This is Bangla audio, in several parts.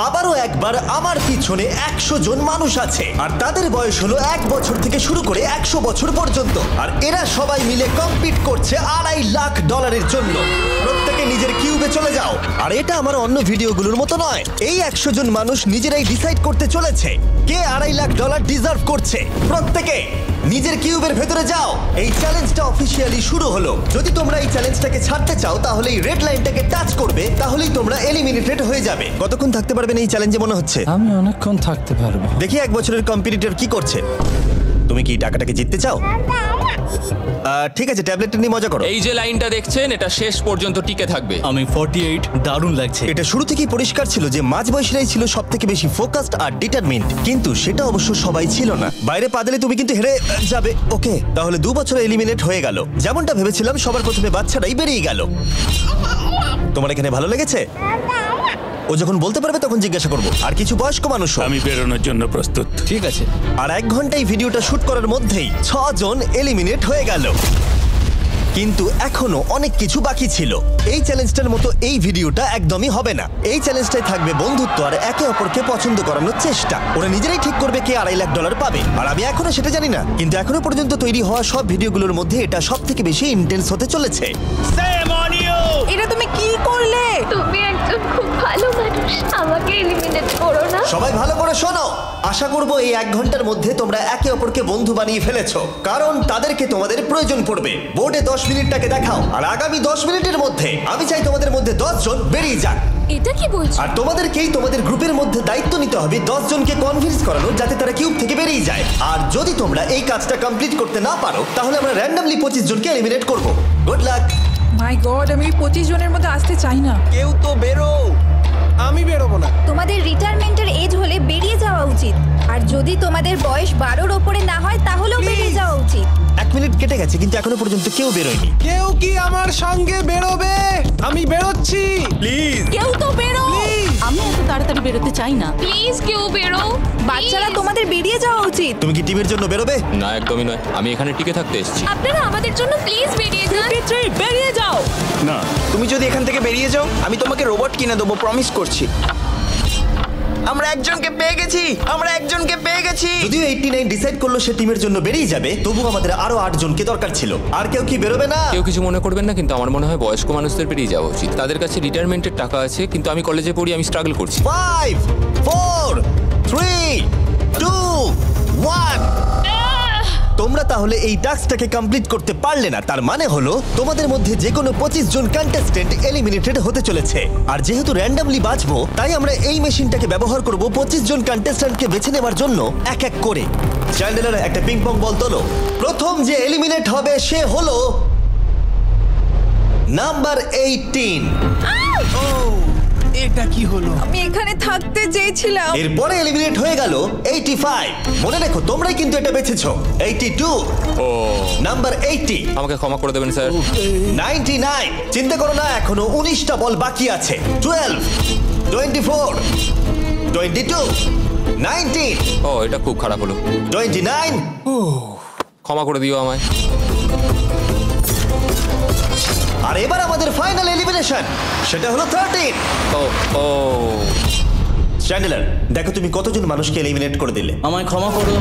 আবারও একবার আমার পিছনে 100 জন মানুষ আছে আর তাদের বয়স হলো 1 বছর থেকে শুরু করে 100 বছর পর্যন্ত। আর এরা সবাই মিলে কম্পিট করছে $2.5 লাখ জন্য। প্রত্যেকে নিজের কিউবে চলে যাও। আর এটা আমার অন্য ভিডিওগুলোর মতো নয়, এই 100 জন মানুষ নিজেরাই ডিসাইড করতে চলেছে কে $2.5 লাখ ডিজার্ভ করছে। প্রত্যেকে নিজের কিউবের ভেতরে যাও। এই চ্যালেঞ্জটা অফিসিয়ালি শুরু হলো। যদি তোমরা এই চ্যালেঞ্জটাকে ছাড়তে চাও তাহলে এই রেড লাইনটাকে টাচ করবে, তাহলেই তোমরা এলিমিনেটেড হয়ে যাবে। কতক্ষণ থাকতে পারবেন এই চ্যালেঞ্জে মনে হচ্ছে? আমি অনেকক্ষণ থাকতে পারবো। দেখি 1 বছরের কম্পিটিটর কি করছে। তুমি কি টাকাটাকে জিততে চাও? ঠিক আছে, ট্যাবলেটটা নিয়ে মজা করো। এই যে লাইনটা দেখছেন এটা শেষ পর্যন্ত টিকে থাকবে। আমি 48, দারুণ লাগছে। এটা শুরু থেকেই পরিষ্কার ছিল যে মাঝবয়সীরাই ছিল সবথেকে বেশি ফোকাসড আর ডিটারমিন্ড, কিন্তু সেটা অবশ্য সবাই ছিল না। বাইরে পা দিলে তুমি কিন্তু হেরে যাবে। ওকে, তাহলে 2 বছরে এলিমিনেট হয়ে গেল। যেমনটা ভেবেছিলাম, সবার প্রথমে বাচ্চারাই বেরিয়ে গেল। তোমার এখানে ভালো লেগেছে? ও যখন বলতে পারবে তখন জিজ্ঞাসা করবো। আর কিছু বয়স্ক মানুষ। আমি বেরোনোর জন্য প্রস্তুত। ঠিক আছে। আর 1 ঘন্টায় ভিডিওটা শুট করার মধ্যেই 6 জন এলিমিনেট হয়ে গেল। কিন্তু এখনো অনেক কিছু বাকি ছিল। এই চ্যালেঞ্জটার মতো এই ভিডিওটা একদমই হবে না। এই চ্যালেঞ্জটাই থাকবে বন্ধুত্ব আর একে অপরকে পছন্দ করানোর চেষ্টা। ওরা নিজেরাই ঠিক করবে কে $2.5 লাখ পাবে। আর আমি এখনো সেটা জানি না, কিন্তু এখনো পর্যন্ত তৈরি হওয়া সব ভিডিওগুলোর মধ্যে এটা সব থেকে বেশি ইন্টেন্স হতে চলেছে। এটা তুমি কি করলে? তুমি একজন খুব ভালো মানুষ, আমাকে এলিমিনেট করো না। সবাই ভালো করে শোনো। আশা করব এই 1 ঘন্টার মধ্যে তোমরা একে অপরকে বন্ধু বানিয়ে ফেলেছো, কারণ তাদেরকে তোমাদের প্রয়োজন পড়বে। বোর্ডে 10 মিনিটটাকে দেখাও, আর আগামী 10 মিনিটের মধ্যে আমি চাই তোমাদের মধ্যে 10 জন বেরিয়ে যাক। এটা কি বলছো? আর তোমাদেরকেই তোমাদের গ্রুপের মধ্যে দায়িত্ব নিতে হবে 10 জনকে কনভিন্স করানোর, যাতে তারা কিউব থেকে বেরিয়ে যায়। আর যদি তোমরা এই কাজটা কমপ্লিট করতে না পারো, তাহলে আমরা র্যান্ডমলি 25 জনকে এলিমিনেট করব। Good luck. মাই গড, আমি 25 জনের মধ্যে আসতে চাই না। কেউ তো বেরো। আমি বেরোবো না। তোমাদের রিটায়ারমেন্টের এজ হলে বেরিয়ে যাওয়া উচিত, আর যদি তোমাদের বয়স 12-র ওপরে না হয় তাহলেও বেরিয়ে যাওয়া উচিত। 1 মিনিট কেটে গেছে, কিন্তু এখনো পর্যন্ত কেউ বেরোয়নি। কেউ কি আমার সঙ্গে বেরোবে? আমি বেরোচ্ছি। প্লিজ। কেউ তো বেরো। আমি এত তাড়াতাড়ি বেরোতে চাই না। প্লিজ কেউ বেরো। বাচ্চারা, তোমাদের বেরিয়ে যাওয়া উচিত। তুমি কি টিমের জন্য বেরোবে? না, একদমই নয়, আমি এখানে টিকে থাকতে এসেছি। আপনারা আমাদের জন্য প্লিজ বেরিয়ে যান। বেরিয়ে যাও। না, তুমি যদি এখান থেকে বেরিয়ে যাও, আমি তোমাকে রোবট কিনে দেবো, প্রমিস করছি। আমরা একজনকে পেয়ে গেছি। যদিও 89 ডিসাইড করলো সে টিমের জন্য বেরিয়ে যাবে, তবু আমাদের আরো 8 জনকে দরকার ছিল। আর কেউ কি বেরোবে না? কেউ কিছু মনে করবেন না, কিন্তু আমার মনে হয় বয়স্ক মানুষদের বেরিয়ে যাওয়া উচিত। তাদের কাছে রিটায়ারমেন্টের টাকা আছে, কিন্তু আমি কলেজে পড়ি, আমি স্ট্রাগল করছি। 5 4 3 2 1। তোমরা তাহলে এই টাস্কটাকে কমপ্লিট করতে পারলে না, তার মানে হলো তোমাদের মধ্যে যে কোনো 25 জন কন্টেস্টেন্ট এলিমিনেটেড হতে চলেছে। আর যেহেতু র্যান্ডমলি বাঁচবো, তাই আমরা এই মেশিনটাকে ব্যবহার করব 25 জন কন্টেস্টেন্টকে বেছে নেওয়ার জন্য এক এক করে। চ্যান্ডেলার, একটা পিং পং বল তোলো। প্রথম যে এলিমিনেট হবে সে হলো নাম্বার 18। এটা কি হলো? আমি এখানে থাকতে চেয়েছিলাম। এরপরে এলিমিনেট হয়ে গেল 85। মনে রেখো তোমরাই কিন্তু এটা বেছেছো। 82। ও, নাম্বার 80। আমাকে ক্ষমা করে দেবেন স্যার। 99। চিন্তা করো না, এখনো 19টা বল বাকি আছে। 12 24 22 19 ও, এটা খুব খারাপ হলো। 29। ক্ষমা করে দিও আমায়। আর এবার আমাদের ফাইনাল এলিমিনেশন, সেটা হলো 13। ও ও, চ্যান্ডেলার, দেখো তুমি কতজন মানুষকে এলিমিনেট করে দিলে। আমায় ক্ষমা করো।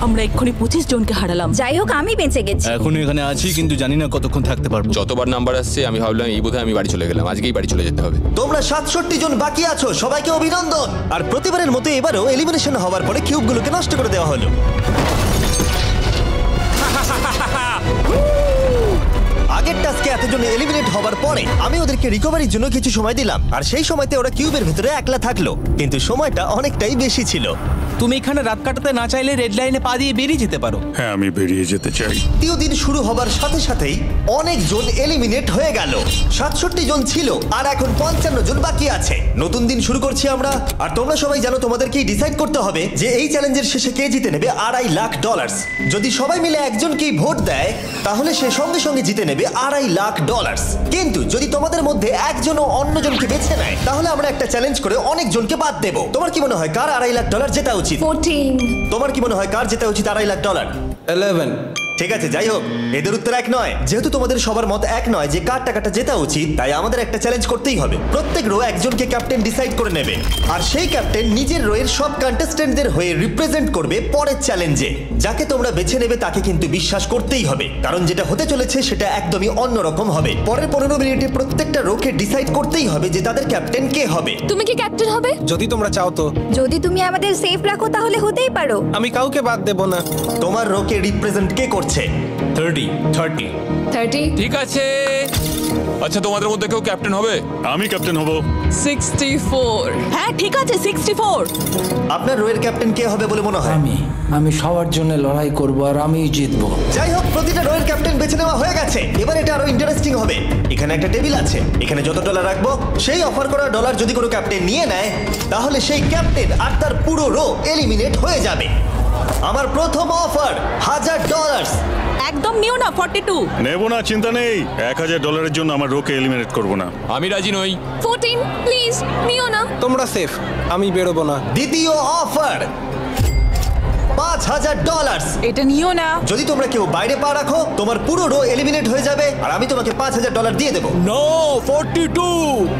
আমরা এক্ষুনি 25 জনকে হারালাম। যাই হোক, আমি বেঁচে গেছি। এখনো এখানে আছি, কিন্তু জানি না কতক্ষণ থাকতে পারবো। যতবার নাম্বার আসছে আমি ভাবলাম এই বোধহয় আমি বাড়ি চলে গেলাম, আজকেই বাড়ি চলে যেতে হবে। তোমরা 67 জন বাকি আছো, সবাইকে অভিনন্দন। আর প্রতিবারের মতো এবারও এলিমিনেশন হওয়ার পরে কিউবগুলোকে নষ্ট করে দেওয়া হলো। আগের টাস্কে এতজন এলিমিনেট হওয়ার পরে আমি ওদেরকে রিকভারির জন্য কিছু সময় দিলাম, আর সেই সময়তে ওরা কিউবের ভিতরে একলা থাকলো, কিন্তু সময়টা অনেকটাই বেশি ছিল। তুমি এখানে রাত কাটাতে না চাইলে রেড লাইনে পা দিয়ে বেরিয়ে যেতে পারো। হ্যাঁ, আমি বেরিয়ে যেতে চাই। দ্বিতীয় দিন শুরু হবার সাথে সাথেই অনেকজন এলিমিনেট হয়ে গেল। 67 জন ছিল, আর এখন 55 জন বাকি আছে। নতুন দিন শুরু করছি আমরা, আর তোমরা সবাই জানো তোমাদেরকেই ডিসাইড করতে হবে যে এই চ্যালেঞ্জের শেষে কে জিতে নেবে $2.5 লাখ। যদি সবাই মিলে একজনকেই ভোট দেয়, তাহলে সে সঙ্গে সঙ্গে জিতে নেবে $2.5 লাখ। কিন্তু যদি তোমাদের মধ্যে একজনও অন্যজনকে বেছে নেয়, তাহলে আমরা একটা চ্যালেঞ্জ করে অনেকজনকে বাদ দেব। তোমার কি মনে হয় কার $2.5 লাখ জেতা উচিত? 14। তোমার কি মনে হয় কার জেতা উচিত $2.5 লাখ? 11। ঠিক আছে, যাই হোক, এদের উত্তর এক নয়। যেহেতু তোমাদের সবার মত এক নয় যে কার টাকাটা জেতা উচিত, তাই আমাদের একটা চ্যালেঞ্জ করতেই হবে। প্রত্যেক রো একজনকে ক্যাপ্টেন ডিসাইড করে নেবে, আর সেই ক্যাপ্টেন নিজের রোয়ের সব কন্টেস্টেন্টদের হয়ে রিপ্রেজেন্ট করবে পরের চ্যালেঞ্জে। যাকে তোমরা বেছে নেবে তাকে কিন্তু বিশ্বাস করতেই হবে, কারণ যেটা হতে চলেছে সেটা একদমই অন্যরকম হবে। পরের 15 মিনিটে প্রত্যেকটা রোকে ডিসাইড করতেই হবে যে তাদের ক্যাপ্টেন কে হবে। তুমি কি ক্যাপ্টেন হবে? যদি তোমরা চাও তো। যদি তুমি আমাদের সেফ রাখো তাহলে হতেই পারো। আমি কাউকে বাদ দেব না। তোমার রোকে রিপ্রেজেন্ট কে করছে? 30। ঠিক আছে। আচ্ছা, তোমাদের মধ্যে কেউ ক্যাপ্টেন হবে? আমি ক্যাপ্টেন হব। 64। হ্যাঁ ঠিক আছে 64। আপনার রোয়ের ক্যাপ্টেন কে হবে বলে মনে হয়? আমি সবার জন্য লড়াই করব আর আমিই জিতবো। যাই হোক, প্রতিটা রোয়ের ক্যাপ্টেন বেছে নেওয়া হয়ে গেছে। এবার এটা আরো ইন্টারেস্টিং হবে। এখানে একটা টেবিল আছে, এখানে যত ডলার রাখবো সেই অফার করা ডলার যদি কোনো ক্যাপ্টেন নিয়ে নেয়, তাহলে সেই ক্যাপ্টেন আর তার পুরো রো এলিমিনেট হয়ে যাবে। আমার প্রথম অফার $1000। একদম নিও না 42। নেব না, চিন্তা নেই। $1000 জন্য আমার রোকে এলিমিনেট করব না। আমি রাজি নই। 14 প্লিজ নিও না। তোমরা সেফ, আমি বেরোবো না। দ্বিতীয় অফার $5000। এটা নিও না। যদি তোমরা কেউ বাইরে পা রাখো, তোমার পুরো রো এলিমিনেট হয়ে যাবে, আর আমি তোমাকে $5000 দিয়ে দেবো। নো 42,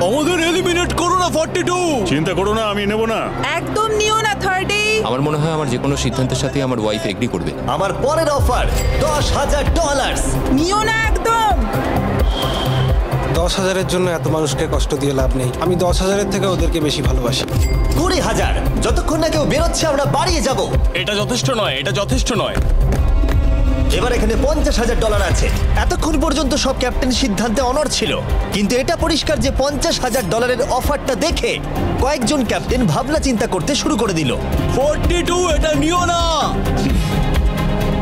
আমাদের এলিমিনেট করো না 42। চিন্তা করো না, আমি নেব না। একদম নিও না 30। আমার মনে হয় আমার যে কোনো সিদ্ধান্তের সাথে আমার ওয়াইফ এগ্রি করবে। আমার পরের অফার $10000। নিও না একদম। 10,000-এর জন্য এত মানুষকে কষ্ট দিয়ে লাভ নেই। আমি 10,000-এর থেকে ওদেরকে বেশি ভালোবাসি। 20,000। যতক্ষণ না কেউ বেরোচ্ছে আমরা বাড়িয়ে যাব। এটা যথেষ্ট নয়, এটা যথেষ্ট নয়। এবার এখানে $50,000 আছে। এতক্ষণ পর্যন্ত সব ক্যাপ্টেন সিদ্ধান্তে অনড় ছিল, কিন্তু এটা পরিষ্কার যে $50,000 অফারটা দেখে কয়েকজন ক্যাপ্টেন ভাবনা চিন্তা করতে শুরু করে দিল। 42, এটা নিও না।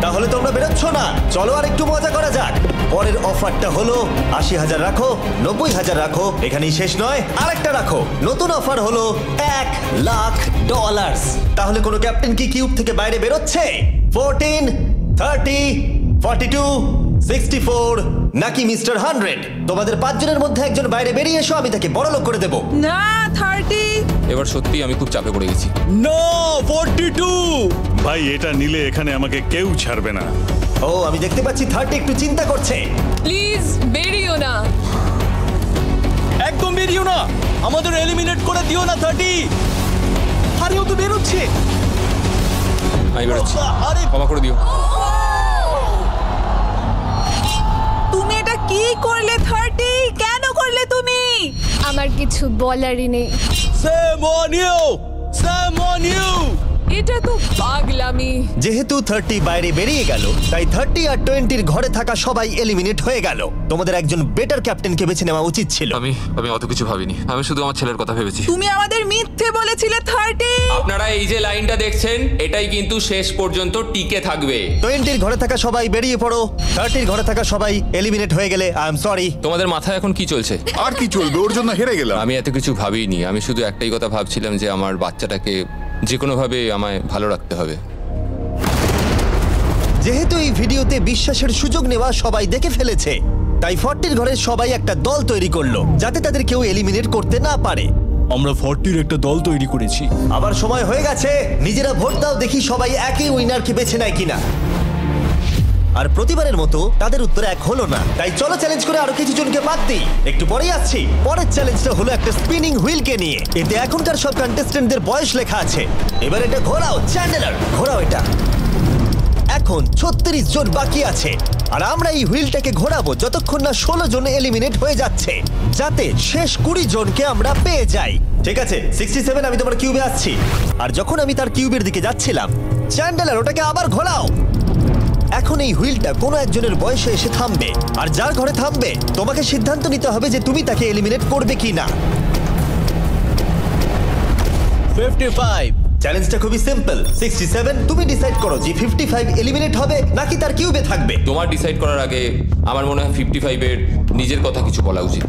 তাহলে তোমরা বেরোচ্ছ না? চলো আর একটু মজা করা যাক। পরের অফারটা হলো 80,000 রাখো, 90,000 রাখো, এখানেই শেষ নয়, আরেকটা রাখো। নতুন অফার হলো $1,00,000। তাহলে কোনো ক্যাপ্টেন কি কিউব থেকে বাইরে বেরোচ্ছে? 14, 30, 42, 64 নাকি মিস্টার 100? তোমাদের 5 জনের মধ্যে একজন বাইরে বেরিয়ে এসো, আমি তাকে বড়লোক করে দেবো। না 30। এবার সত্যি আমি খুব চাপে পড়ে গেছি। নো 42। ভাই, এটা নিলে এখানে আমাকে কেউ ছাড়বে না। ও, আমি দেখতে পাচ্ছি 30 একটু চিন্তা করছে। প্লিজ বেরিও না। একদম বেরিও না, আমাদের এলিমিনেট করে দিও না 30। আরে ও তো বেরোচ্ছে। আমি বেরোচ্ছি, আরে ক্ষমা করে দিও। তুমি এটা কি করলে 30? কেন করলে তুমি? আমার কিছু বলারই নেই। Shame on you! Shame on you! এটা তো পাগলামি। যেহেতু 30 বাইরে বেরিয়ে গেল, তাই 30 আর 20-র ঘরে থাকা সবাই এলিমিনেট হয়ে গেল। তোমাদের একজন বেটার ক্যাপ্টেনকে বেছে নেওয়া উচিত ছিল। আমি অত কিছু ভাবিনি, আমি শুধু আমার ছেলের কথা ভেবেছি। তুমি আমাদের মিথ্যে বলেছিলে 30। আপনারা এই যে লাইনটা দেখছেন, এটাই কিন্তু শেষ পর্যন্ত টিকে থাকবে। 20-র ঘরে থাকা সবাই বেরিয়ে পড়ো। 30-র ঘরে থাকা সবাই এলিমিনেট হয়ে গেলে আই এম সরি। তোমাদের মাথায় এখন কি চলছে? আর কি চলবে, ওর জন্য হেরে গেলাম। আমি এত কিছু ভাবিনি, আমি শুধু একটাই কথা ভাবছিলাম যে আমার বাচ্চাটাকে যে কোনোভাবে আমায় ভালো রাখতে হবে। যেহেতু এই ভিডিওতে বিশ্বাসের সুযোগ নেওয়া সবাই দেখে ফেলেছে, তাই 40-র ঘরের সবাই একটা দল তৈরি করলো যাতে তাদের কেউ এলিমিনেট করতে না পারে। আমরা 40-র একটা দল তৈরি করেছি। আবার সময় হয়ে গেছে, নিজেরা ভোট দাও, দেখি সবাই একই উইনারকে বেছে নেয় কিনা। আর প্রতিবারের মতো তাদের উত্তর এক হলো না, তাই চলো চ্যালেঞ্জ করে আরো কিছু জনকে বাদ দিই। একটু পরেই আসছি। পরের চ্যালেঞ্জটা হলো একটা স্পিনিং হুইলকে নিয়ে। এতে এখনকার সব কন্টেস্টেন্টদের বয়স লেখা আছে। এবার এটা ঘোরাও, চ্যান্ডেলার ঘোরাও এটা। এখন 36 জন বাকি আছে, আর আমরা এই হুইলটাকে ঘোরাবো যতক্ষণ না 16 জন এলিমিনেট হয়ে যাচ্ছে, যাতে শেষ 20 জনকে আমরা পেয়ে যাই। ঠিক আছে 67, আমি তোমার কিউবে আসছি। আর যখন আমি তার কিউবের দিকে যাচ্ছিলাম, চ্যান্ডেলার ওটাকে আবার ঘোরাও। এখন এই হুইলটা কোনো একজনের বয়সে এসে থামবে, আর যার ঘরে থামবে তোমাকে সিদ্ধান্ত নিতে হবে যে তুমি তাকে এলিমিনেট করবে কি না। 55। চ্যালেঞ্জটা খুবই সিম্পল। 67, তুমি ডিসাইড করো যে 55 এলিমিনেট হবে নাকি তার কিউবে থাকবে। তোমার ডিসাইড করার আগে আমার মনে হয় 55-এর নিজের কথা কিছু বলা উচিত।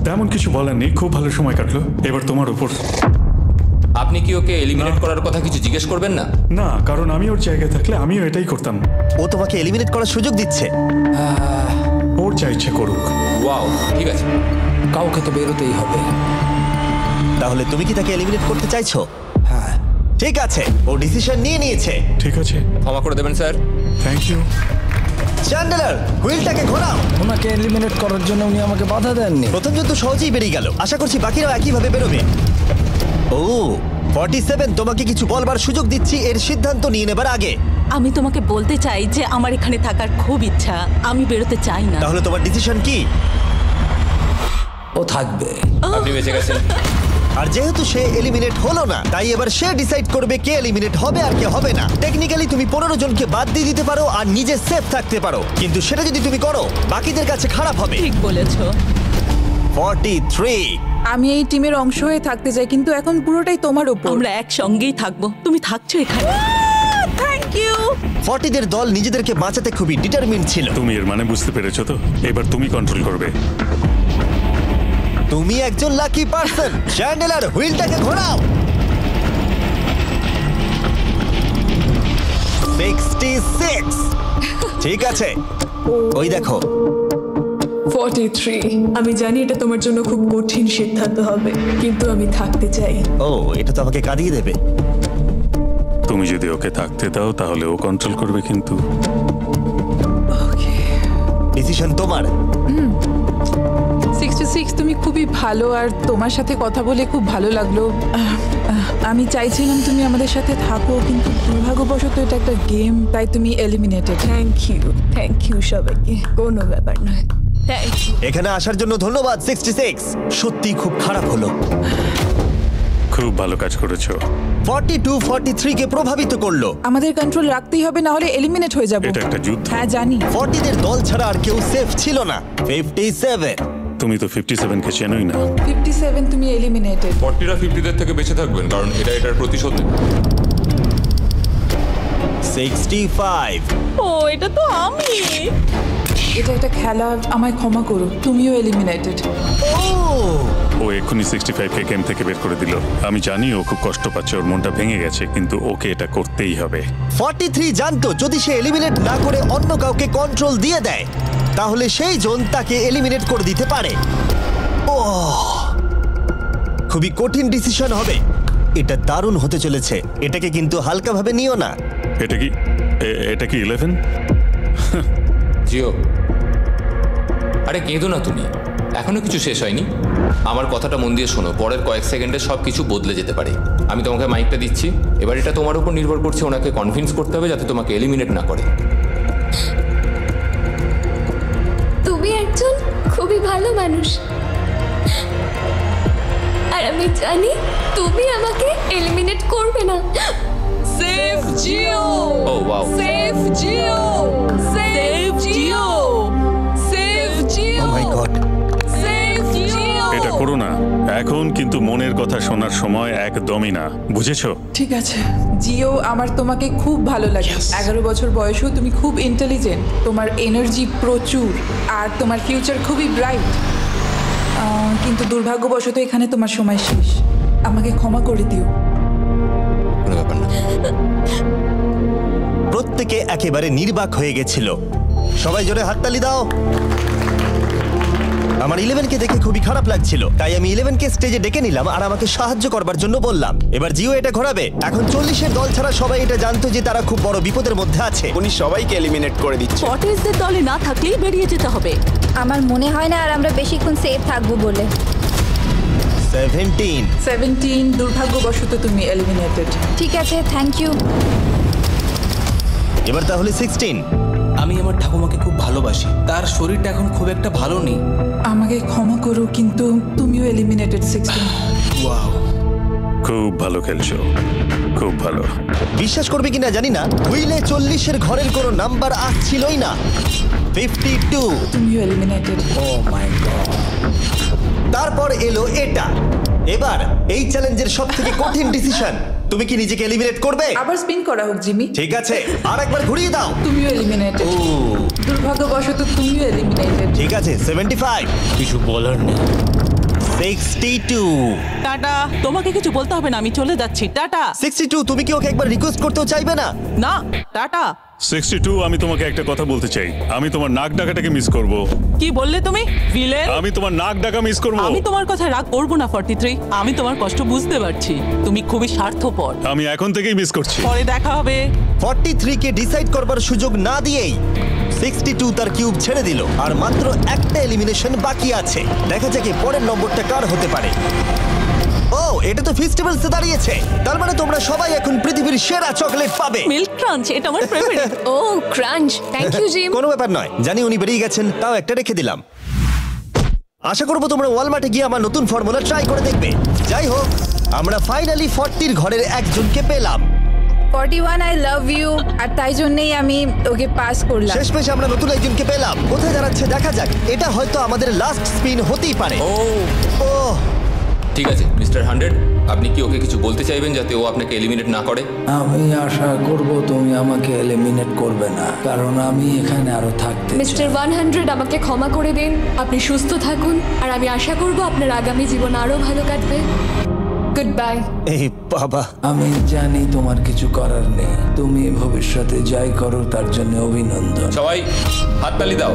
তেমন কিছু বলার নেই, খুব ভালো সময় কাটলো। এবার তোমার উপর। আপনি কি ওকে এলিমিনেট করার কথা কিছু জিজ্ঞেস করবেন না? না, কারণ আমি ওর জায়গায় থাকলে আমিও এটাই করতাম। ও তোমাকে এলিমিনেট করার সুযোগ দিচ্ছে। ওর যা ইচ্ছে করুক। ওয়াও, ঠিক আছে। কাউকে তো বেরোতেই হবে। তাহলে তুমি কি তাকে এলিমিনেট করতে চাইছো? হ্যাঁ। ঠিক আছে, ও ডিসিশন নিয়ে নিয়েছে। ঠিক আছে, ক্ষমা করে দেবেন স্যার। Thank you. চ্যান্ডেলার হুইলটাকে ঘোরাও। ওনাকে এলিমিনেট করার জন্য উনি আমাকে বাধা দেননি। প্রথম জন তো সহজেই বেরিয়ে গেল, আশা করছি বাকিরাও একইভাবে বেরোবে। ও 47, তোমাকে কিছু বলবার সুযোগ দিচ্ছি এর সিদ্ধান্ত নিয়ে নেবার আগে। আমি তোমাকে বলতে চাই যে আমার এখানে থাকার খুব ইচ্ছা, আমি বেরোতে চাই না। তাহলে তোমার ডিসিশন কি? ও থাকবে। আপনি বেঁচে গেছেন। আর যেহেতু সে এলিমিনেট হলো না, তাই এবার সে ডিসাইড করবে কে এলিমিনেট হবে আর কে হবে না। টেকনিক্যালি তুমি 15 জনকে বাদ দিয়ে দিতে পারো আর নিজে সেফ থাকতে পারো, কিন্তু সেটা যদি তুমি করো বাকিদের কাছে খারাপ হবে। ঠিক বলেছো। 43। আমি এই টিমের অংশ হয়ে থাকতে চাই, কিন্তু এখন পুরোটাই তোমার উপর। আমরা একসঙ্গেই থাকবো, তুমি থাকছো এখানে। Thank you. 40 দের দল নিজেদেরকে বাঁচাতে খুবই ডিটারমিন্ড ছিল। তুমি এর মানে বুঝতে পেরেছো তো? এবার তুমি কন্ট্রোল করবে। তুমি একজন লাকি পারসন। চ্যান্ডেলার হুইলটাকে ঘোরাও। 66। ঠিক আছে, ওই দেখো। 43। আমি জানি এটা তোমার জন্য খুব কঠিন সিদ্ধান্ত হবে, কিন্তু আমি থাকতে চাই। ও, এটা তো আমাকে কাঁদিয়ে দেবে। তুমি যদি ওকে থাকতে দাও তাহলে ও কন্ট্রোল করবে, কিন্তু ডিসিশন তোমার। 66, তুমি খুবই ভালো আর তোমার সাথে কথা বলে খুব ভালো লাগলো। আমি চাইছিলাম তুমি আমাদের সাথে থাকো, কিন্তু দুর্ভাগ্যবশত এটা একটা গেম, তাই তুমি এলিমিনেটেড। থ্যাংক ইউ সবাইকে, কোনো ব্যাপার নয়। Thank you. এখানে আসার জন্য ধন্যবাদ 66। সত্যি খুব খারাপ হলো। খুব ভালো কাজ করেছো। 42 43 কে প্রভাবিত করলো। আমাদের কন্ট্রোল রাখতেই হবে, না হলে এলিমিনেট হয়ে যাবো। এটা একটা যুদ্ধ। হ্যাঁ জানি। 40 দের দল ছাড়া আর কেউ সেফ ছিল না। 57। তুমি তো 57 কে চেনোই না। 57, তুমি এলিমিনেটেড। 40রা 50দের থেকে বেঁচে থাকবেন, কারণ এটা এটার প্রতিশোধ নেবে। 65। ও, এটা তো আমি। এটা একটা খেলা, আমায় ক্ষমা করো, তুমিও এলিমিনেটেড। ও এক্ষুনি 65 কে গেম থেকে বের করে দিল। আমি জানি ও খুব কষ্ট পাচ্ছে, ওর মনটা ভেঙে গেছে, কিন্তু ওকে এটা করতেই হবে। 43 জানতো যদি সে এলিমিনেট না করে অন্য কাউকে কন্ট্রোল দিয়ে দেয়, তাহলে সেই জন তাকে এলিমিনেট করে দিতে পারে। ও, খুবই কঠিন ডিসিশন হবে। এটা দারুণ হতে চলেছে। এটাকে কিন্তু হালকাভাবে নিও না। এটা কি 11? জিও, আরে কেঁদো না তুমি, এখনো কিছু শেষ হয়নি। আমার কথাটা মন দিয়ে শোনো, পরের কয়েক সেকেন্ডে সব কিছু বদলে যেতে পারে। আমি তোমাকে মাইকটা দিচ্ছি, এবার এটা তোমার উপর নির্ভর করছে। ওনাকে কনভিন্স করতে হবে যাতে তোমাকে এলিমিনেট না করে। তুমি একজন খুবই ভালো মানুষ, আর আমি জানি তুমি আমাকে এলিমিনেট করবে না। সেফ জিও। Oh wow. সেফ জিও। সেফ জিও। সেফ জিও। Oh my God. সেফ জিও। এটা করো না এখন, কিন্তু মনের কথা শোনার সময় একদমই না, বুঝেছো? ঠিক আছে জিও, আমার তোমাকে খুব ভালো লাগে। 11 বছর বয়সেও তুমি খুব ইন্টেলিজেন্ট, তোমার এনার্জি প্রচুর, আর তোমার ফিউচার খুবই ব্রাইট। কিন্তু দুর্ভাগ্যবশত এখানে তোমার সময় শেষ। আমাকে ক্ষমা করে দিও। কোনো ব্যাপার না। প্রত্যেকে একেবারে নির্বাক হয়ে গেছিল। সবাই জোরে হাততালি দাও। আমার 11 কে দেখে খুবই খারাপ লাগছিল, তাই আমি 11 কে স্টেজে ডেকে নিলাম আর আমাকে সাহায্য করবার জন্য বললাম। এবার জিও এটা ঘোরাবে। এখন 40 এর দল ছাড়া সবাই এটা জানতো যে তারা খুব বড় বিপদের মধ্যে আছে। উনি সবাইকে এলিমিনেট করে দিচ্ছে। 40দের দলে না থাকলেই বেরিয়ে যেতে হবে। আমার মনে হয় না আর আমরা বেশিক্ষণ সেফ থাকবো বলে। 17। দুর্ভাগ্যবশত তুমি এলিমিনেটেড। ঠিক আছে, থ্যাংক ইউ। এবার তাহলে 16। আমি আমার ঠাকুমাকে খুব ভালোবাসি, তার শরীরটা এখন খুব একটা ভালো নেই। আমাকে ক্ষমা করো, কিন্তু তুমিও এলিমিনেটেড 16। ওয়াও, খুব ভালো খেলছো, খুব ভালো। বিশ্বাস করবে কিনা জানি না, হুইলে 40 এর ঘরের কোনো নাম্বার আসছিলই না। 52। তুমিও এলিমিনেটেড। O my god. তারপর এলো এটা। এবার এই চ্যালেঞ্জের সবথেকে কঠিন ডিসিশন, তুমি কি নিজেকে এলিমিনেট করবে? আবার স্পিন করা হোক জিমি। ঠিক আছে, আরেকবার ঘুরিয়ে দাও। তুমিও এলিমিনেটেড। ও, দুর্ভাগ্যবশত তুমিও এলিমিনেটেড। ঠিক আছে, 75। কিছু বলার নেই। 62। টাটা, তোমাকে কিছু বলতে হবে না, আমি চলে যাচ্ছি। টাটা। 62, তুমি কি ওকে একবার রিকোয়েস্ট করতেও চাইবে না? না, টাটা। 62, আমি তোমাকে একটা কথা বলতে চাই। আমি তোমার নাক ডাকাটাকে মিস করব। কি বললে তুমি? ভিলেন। আমি তোমার নাক ডাকা মিস করব। আমি তোমার কথা রাগ করবো না 43। আমি তোমার কষ্ট বুঝতে পারছি, তুমি খুবই স্বার্থপর। আমি এখন থেকেই মিস করছি। পরে দেখা হবে। 43 কে ডিসাইড করবার সুযোগ না দিয়েই 62 তার কিউব ছেড়ে দিল আর মাত্র একটা এলিমিনেশন বাকি আছে। দেখা যাক এর পরের নম্বরটা কার হতে পারে। ও, এটা তো ফেস্টিভ্যালসে দাঁড়িয়েছে। তার মানে তোমরা সবাই এখন পৃথিবীর সেরা চকলেট পাবে। মিল্ক ক্রাঞ্চ, এটা আমার ফেভারিট। ও ক্রাঞ্চ, থ্যাংক ইউ জিম। কোনো ব্যাপার নয়, জানি উনি বেরিয়ে গেছেন, তাও একটা রেখে দিলাম। আশা করবো তোমরা ওয়ালমার্টে গিয়ে আমার নতুন ফর্মুলা ট্রাই করে দেখবে। যাই হোক, আমরা ফাইনালি 40 ঘরের একজনকে পেলাম। 41 আই লাভ ইউ, আর তাই জন্যই আমি ওকে পাস করলাম। শেষমেশ আমরা নতুন একজনকে পেলাম। কোথায় দাঁড়াচ্ছে দেখা যাক। এটা হয়তো আমাদের লাস্ট স্পিন হতেই পারে। ও ঠিক আছে মিস্টার 100, আপনি কি ওকে কিছু বলতে চাইবেন যাতে ও আপনাকে এলিমিনেট না করে? আমি আশা করব তুমি আমাকে এলিমিনেট করবে না, কারণ আমি এখানে আরো থাকতে চাই। মিস্টার 100, আমাকে ক্ষমা করে দিন। আপনি সুস্থ থাকুন, আর আমি আশা করব আপনার আগামী জীবন আরো ভালো কাটবে। Good bye. এই বাবা, আমি জানি তোমার কিছু করার নেই। তুমি ভবিষ্যতে যাই করো তার জন্য অভিনন্দন। সবাই হাততালি দাও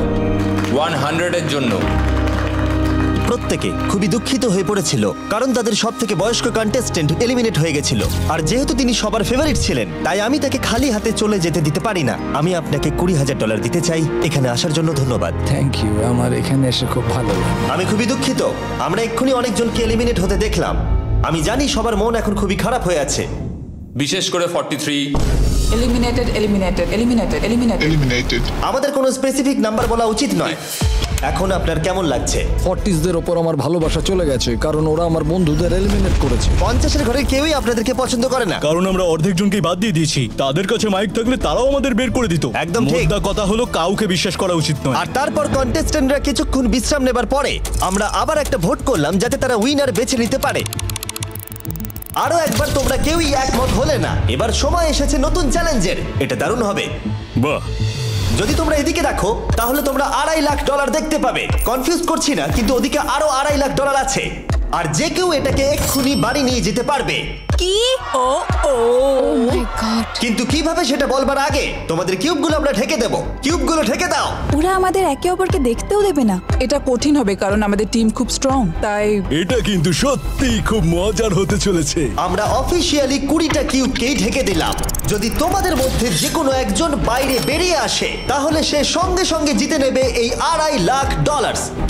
100 এর জন্য। প্রত্যেকে খুবই দুঃখিত হয়ে পড়েছিল কারণ তাদের সব থেকে বয়স্ক কন্টেস্টেন্ট এলিমিনেট হয়ে গেছিল। আর যেহেতু তিনি সবার ফেভারিট ছিলেন, তাই আমি তাকে খালি হাতে চলে যেতে দিতে পারি না। আমি আপনাকে $20,000 দিতে চাই। এখানে আসার জন্য ধন্যবাদ। থ্যাংক ইউ, আমার এখানে এসে খুব ভালো লাগে। আমি খুবই দুঃখিত, আমরা এক্ষুনি অনেকজনকে এলিমিনেট হতে দেখলাম। আমি জানি সবার মন এখন খুবই খারাপ হয়ে আছে, বিশেষ করে 43। Eliminated, eliminated, eliminated, eliminated. আমাদের কোনো স্পেসিফিক নাম্বার বলা উচিত নয়। এখন আপনার কেমন লাগছে? 40দের ওপর আমার ভালোবাসা চলে গেছে, কারণ ওরা আমার বন্ধুদের এলিমিনেট করেছে। 50-এর ঘরে কেউই আপনাদেরকে পছন্দ করে না, কারণ আমরা অর্ধেক জনকেই বাদ দিয়ে দিয়েছি। তাদের কাছে মাইক থাকলে তারাও আমাদের বের করে দিত। একদম ঠিক। মোদ্দা কথা হলো কাউকে বিশ্বাস করা উচিত নয়। আর তারপর কন্টেস্টেন্টরা কিছুক্ষণ বিশ্রাম নেবার পরে আমরা আবার একটা ভোট করলাম যাতে তারা উইনার বেছে নিতে পারে। আরো একবার তোমরা কেউই একমত হলে না। এবার সময় এসেছে নতুন চ্যালেঞ্জের। এটা দারুণ হবে। বাহ, যদি তোমরা এদিকে দেখো তাহলে তোমরা $2.5 লাখ দেখতে পাবে। কনফিউজ করছি না, কিন্তু ওদিকে আরো $2.5 লাখ আছে। আর যে কেউ এটাকে এক্ষুনি বাড়ি নিয়ে যেতে পারবে। কি? ও ও মাই গড। কিন্তু কিভাবে সেটা বলবার আগে তোমাদের কিউবগুলো আমরা ঢেকে দেব। কিউবগুলো ঢেকে দাও। ওরা আমাদের একে অপরকে দেখতেও দেবে না। এটা কঠিন হবে কারণ আমাদের টিম খুব স্ট্রং, তাই এটা কিন্তু সত্যি খুব মজার হতে চলেছে। আমরা অফিসিয়ালি 20টা কিউবকেই ঢেকে দিলাম। যদি তোমাদের মধ্যে যে কোনো একজন বাইরে বেরিয়ে আসে তাহলে সে সঙ্গে সঙ্গে জিতে নেবে এই $2.5 লাখ।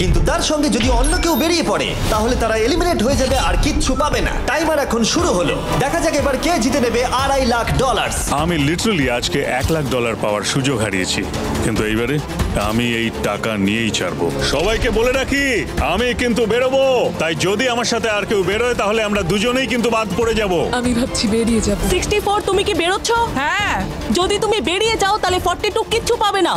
কিন্তু তার সঙ্গে যদি অন্য কেউ বেরিয়ে পড়ে তাহলে তারা এলিমিনেট হয়ে যাবে আর কিচ্ছু পাবে না। টাইমার এখন শুরু হলো। দেখা যাক এবার কে জিতে নেবে $2.5 লাখ। আমি লিটারালি আজকে $1 লাখ পাওয়ার সুযোগ হারিয়েছি, কিন্তু এইবারে আমি এই টাকা নিয়েই ছাড়বো। সবাইকে বলে রাখি, আমি কিন্তু বেরোবো। তাই যদি আমার সাথে আর কেউ বেরোয় তাহলে আমরা দুজনেই কিন্তু বাদ পড়ে যাব। আমি ভাবছি বেরিয়ে যাব। 64, তুমি কি বেরোচ্ছ? হ্যাঁ। যদি তুমি বেরিয়ে যাও তাহলে 42 কিচ্ছু পাবে না।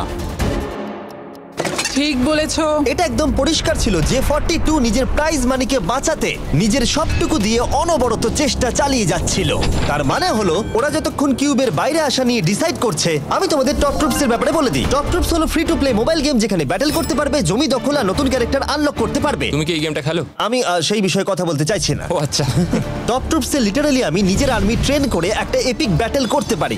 ঠিক বলেছো। এটা একদম পরিষ্কার ছিল যে 42 নিজের প্রাইজ মানিকে বাঁচাতে নিজের সবটুকু দিয়ে অনবরত চেষ্টা চালিয়ে যাচ্ছিল। তার মানে হলো ওরা যতক্ষণ কিউবের বাইরে আসা নিয়ে ডিসাইড করছে। আমি তোমাদের টপ ট্রুপস এর ব্যাপারে বলে দিই। টপ ট্রুপস হলো free to play mobile game যেখানে ব্যাটল করতে পারবে, জমি দখল আর নতুন ক্যারেক্টার আনলক করতে পারবে। তুমি কি এই গেমটা খেলো? আমি সেই বিষয়ে কথা বলতে চাইছি না। ও আচ্ছা। টপ ট্রুপস এ লিটারালি আমি নিজের আর্মি ট্রেন করে একটা এপিক ব্যাটল করতে পারি।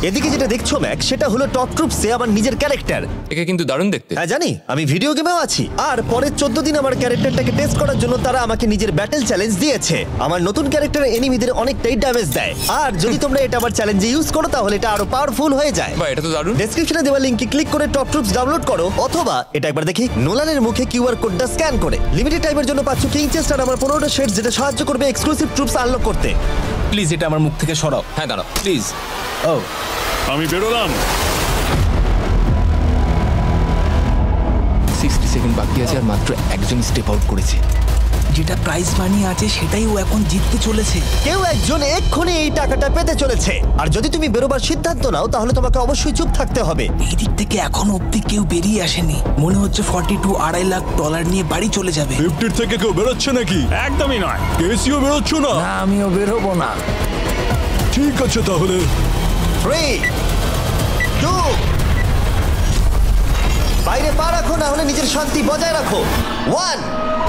এদিকে যেটা দেখছো ম্যাক, সেটা হলো টপ ট্রুপস এ আমার নিজের ক্যারেক্টার। একে কিন্তু দারুণ দেখতে। হ্যাঁ জানি, আমি ভিডিও গেমেও আছি। আর পরের 14 দিন আমার ক্যারেক্টারটাকে টেস্ট করার জন্য তারা আমাকে নিজের ব্যাটল চ্যালেঞ্জ দিয়েছে। আমার নতুন ক্যারেক্টার এনিমিদের অনেকটাই ড্যামেজ দেয়। আর যদি তোমরা এটা আমার চ্যালেঞ্জে ইউজ করো তাহলে এটা আরো পাওয়ারফুল হয়ে যায়। বাহ, এটা তো দারুণ। ডেসক্রিপশনে দেওয়া লিংকে ক্লিক করে টপ ট্রুপস ডাউনলোড করো, অথবা এটা একবার দেখি নোলানের মুখে কিউআর কোডটা স্ক্যান করে। লিমিটেড টাইমের জন্য পাচ্ছ কিং চেস্ট আর আমার 15টা শেডস, যেটা সাহায্য করবে এক্সক্লুসিভ ট্রুপস আনলক করতে। প্লিজ এটা আমার মুখ থেকে সরাও। হ্যাঁ দাঁড়াও। প্লিজ। ও আমি বেরোলাম। 60 সেকেন্ড বাকি আছে আর মাত্র একজন স্টেপ আউট করেছে। যেটা প্রাইজ মানি আছে সেটাই ও এখন জিততে চলেছে। কেউ একজন এক্ষুনি এই টাকাটা পেতে চলেছে। আর যদি তুমি বেরোবার সিদ্ধান্ত নাও তাহলে তোমাকে অবশ্যই চুপ থাকতে হবে। এই দিক থেকে এখনো অব্দি কেউ বেরিয়ে আসেনি। মনে হচ্ছে 42 $2.5 লাখ নিয়ে বাড়ি চলে যাবে। 50 থেকে কেউ বেরোচ্ছে নাকি? একদমই নয়। কেসিও বেরোচ্ছ না? না, আমিও বেরোবো না। ঠিক আছে তাহলে। 3, 2, বাইরে পা রাখো, না হলে নিজের শান্তি বজায় রাখো। 1,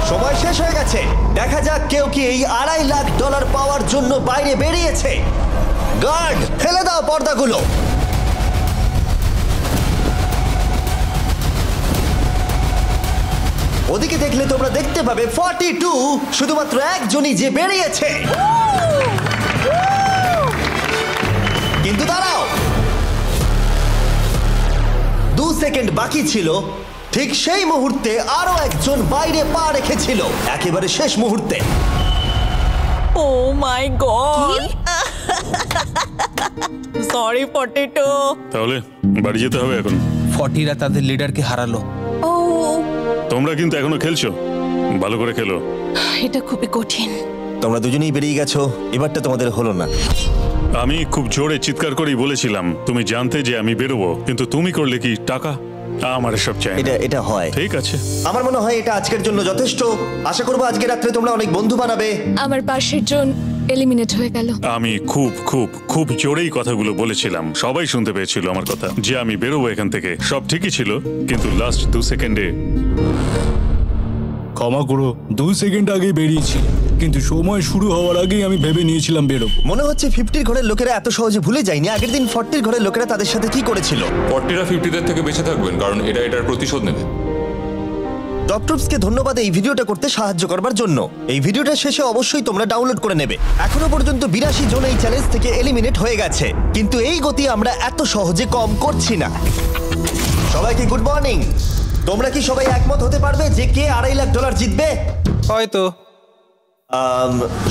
সময় শেষ হয়ে গেছে। দেখা যাক কেউ কি এই $2.5 লাখ পাওয়ার জন্য বাইরে বেরিয়েছে। গার্ড, ফেলে দাও পর্দাগুলো। ওদিকে দেখলে তোমরা দেখতে পাবে 42 শুধুমাত্র একজনই যে বেরিয়েছে। কিন্তু দাঁড়াও, 2 সেকেন্ড বাকি ছিল, ঠিক সেই মুহূর্তে আরো একজন বাইরে পা রেখেছিল, একেবারে শেষ মুহূর্তে। ও মাই গড, সরি পটেটো। তাহলে বাড়ি যেতে হবে এখন। 40রা তাদের লিডারকে হারালো। ও তোমরা কিন্তু এখনো খেলছো, ভালো করে খেলো। এটা খুবই কঠিন। তোমরা দুজনেই বেরিয়ে গেছো, এবারটা তোমাদের হলো না। আমি খুব জোরে চিৎকার করেই বলেছিলাম তুমি জানতে যে আমি বেরোবো, কিন্তু তুমি করলে কি টাকা? আমার এসব চাই না। এটা হয়। ঠিক আছে, আমার মনে হয় এটা আজকের জন্য যথেষ্ট। আশা করবো আজকে রাত্রে তোমরা অনেক বন্ধু বানাবে। আমার পাশের জন এলিমিনেট হয়ে গেল। আমি খুব খুব খুব জোরেই কথাগুলো বলেছিলাম, সবাই শুনতে পেয়েছিল আমার কথা, যে আমি বেরোবো এখান থেকে। সব ঠিকই ছিল, কিন্তু লাস্ট 2 সেকেন্ডে। ক্ষমা করো, 2 সেকেন্ড আগে বেরিয়েছি, কিন্তু সময় শুরু হওয়ার আগেই আমি ভেবে নিয়েছিলাম বেরোবো। মনে হচ্ছে 50 ঘরের লোকেরা এত সহজে ভুলে যায়নি আগের দিন 40 ঘরের লোকেরা তাদের সাথে কি করেছিল। 40রা 50দের থেকে বেঁচে থাকবেন, কারণ এটার প্রতিশোধ নেবে। টপ ট্রুপসকে ধন্যবাদ এই ভিডিওটা করতে সাহায্য করবার জন্য। এই ভিডিওটা শেষে অবশ্যই তোমরা ডাউনলোড করে নেবে। এখনো পর্যন্ত 82 জন এই চ্যালেঞ্জ থেকে এলিমিনেট হয়ে গেছে, কিন্তু এই গতি আমরা এত সহজে কম করছি না। সবাইকে গুড মর্নিং। তোমরা কি সবাই একমত হতে পারবে যে কে $2.5 লাখ জিতবে? হয়তো।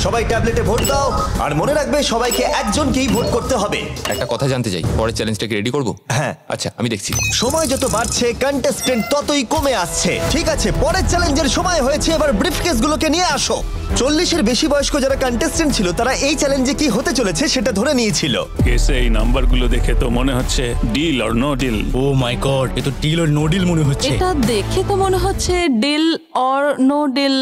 সবাই ট্যাবলেটে ভোট দাও, আর মনে রাখবে সবাইকে একজনকেই ভোট করতে হবে। একটা কথা জানতে চাই, পরের চ্যালেঞ্জটাকে রেডি করবো? হ্যাঁ। আচ্ছা, আমি দেখছি। সময় যত বাড়ছে কন্টেস্টেন্ট ততই কমে আসছে। ঠিক আছে, পরের চ্যালেঞ্জের সময় হয়েছে, এবার ব্রিফকেস গুলোকে নিয়ে আসো। 40-এর বেশি বয়স্ক যারা কন্টেস্টেন্ট ছিল তারা এই চ্যালেঞ্জে কি হতে চলেছে সেটা ধরে নিয়েছিল। কেসে এই নাম্বারগুলো দেখে তো মনে হচ্ছে deal or no deal. Oh my God, এ তো ডিল অর নো ডিল মনে হচ্ছে। এটা দেখে তো মনে হচ্ছে ডিল অর নো ডিল।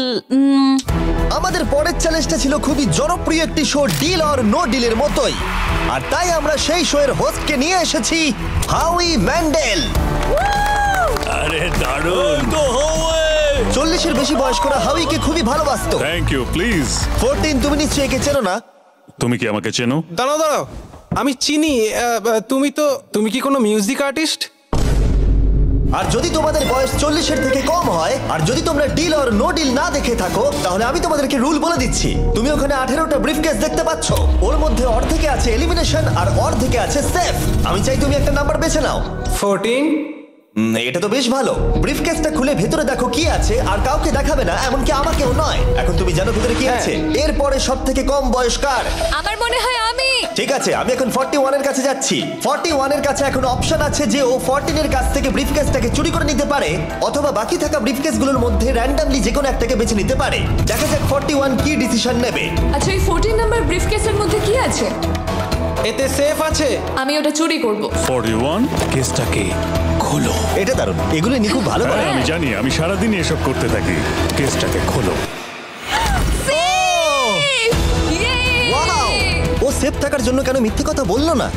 আমাদের পরের চ্যালেঞ্জটা ছিল খুবই জনপ্রিয় একটি শো, ডিল অর নো ডিলের মতোই, আর তাই আমরা সেই শো এর হোস্টকে নিয়ে এসেছি, হাউই ম্যান্ডেল। আরে দারুণ। 40-এর বেশি বয়স্করা হাউইকে খুবই ভালোবাসতো। Thank you. প্লিজ 14, তুমি নিশ্চয়ই একে চেনো না? তুমি কি আমাকে চেনো? দাঁড়াও, আমি চিনি। তুমি কি কোনো মিউজিক আর্টিস্ট? আর যদি তোমাদের বয়স 40-এর থেকে কম হয়, আর যদি তোমরা ডিল অর নো ডিল না দেখে থাকো, তাহলে আমি তোমাদেরকে রুল বলে দিচ্ছি। তুমি ওখানে 18টা ব্রিফকেস দেখতে পাচ্ছ, ওর মধ্যে অর্ধেকে আছে এলিমিনেশন আর অর্ধেকে আছে সেফ। আমি চাই তুমি একটা নাম্বার বেছে নাও। 14। এটা তো বেশ ভালো। ব্রিফকেসটা খুলে ভেতরে দেখো কি আছে, আর কাউকে দেখাবে না, এমনকি আমাকেও নয়। এখন তুমি জানো ভেতরে কি আছে। এরপরে সব থেকে কম বয়স কার? আমার মনে হয় আমি। ঠিক আছে, আমি এখন 41 এর কাছে যাচ্ছি। 41 এর কাছে এখন অপশন আছে যে ও 14 এর কাছ থেকে ব্রিফকেসটাকে চুরি করে নিতে পারে, অথবা বাকি থাকা ব্রিফকেসগুলোর মধ্যে র্যান্ডমলি যে কোনো একটাকে বেছে নিতে পারে। দেখা যাক 41 কি ডিসিশন নেবে। আচ্ছা, এই 14 নাম্বার ব্রিফকেসের মধ্যে কি আছে? এতে সেফ আছে। আমি ওটা চুরি করব। 41 কেসটাকে খোলো। এটা দারুণ, এগুলো নি খুব ভালো করে। আমি জানি, আমি সারাদিনই এসব করতে থাকি। কেসটাকে খোলো। ওয়াও! ও সেফ থাকার জন্য কেন মিথ্যে কথা বললো না?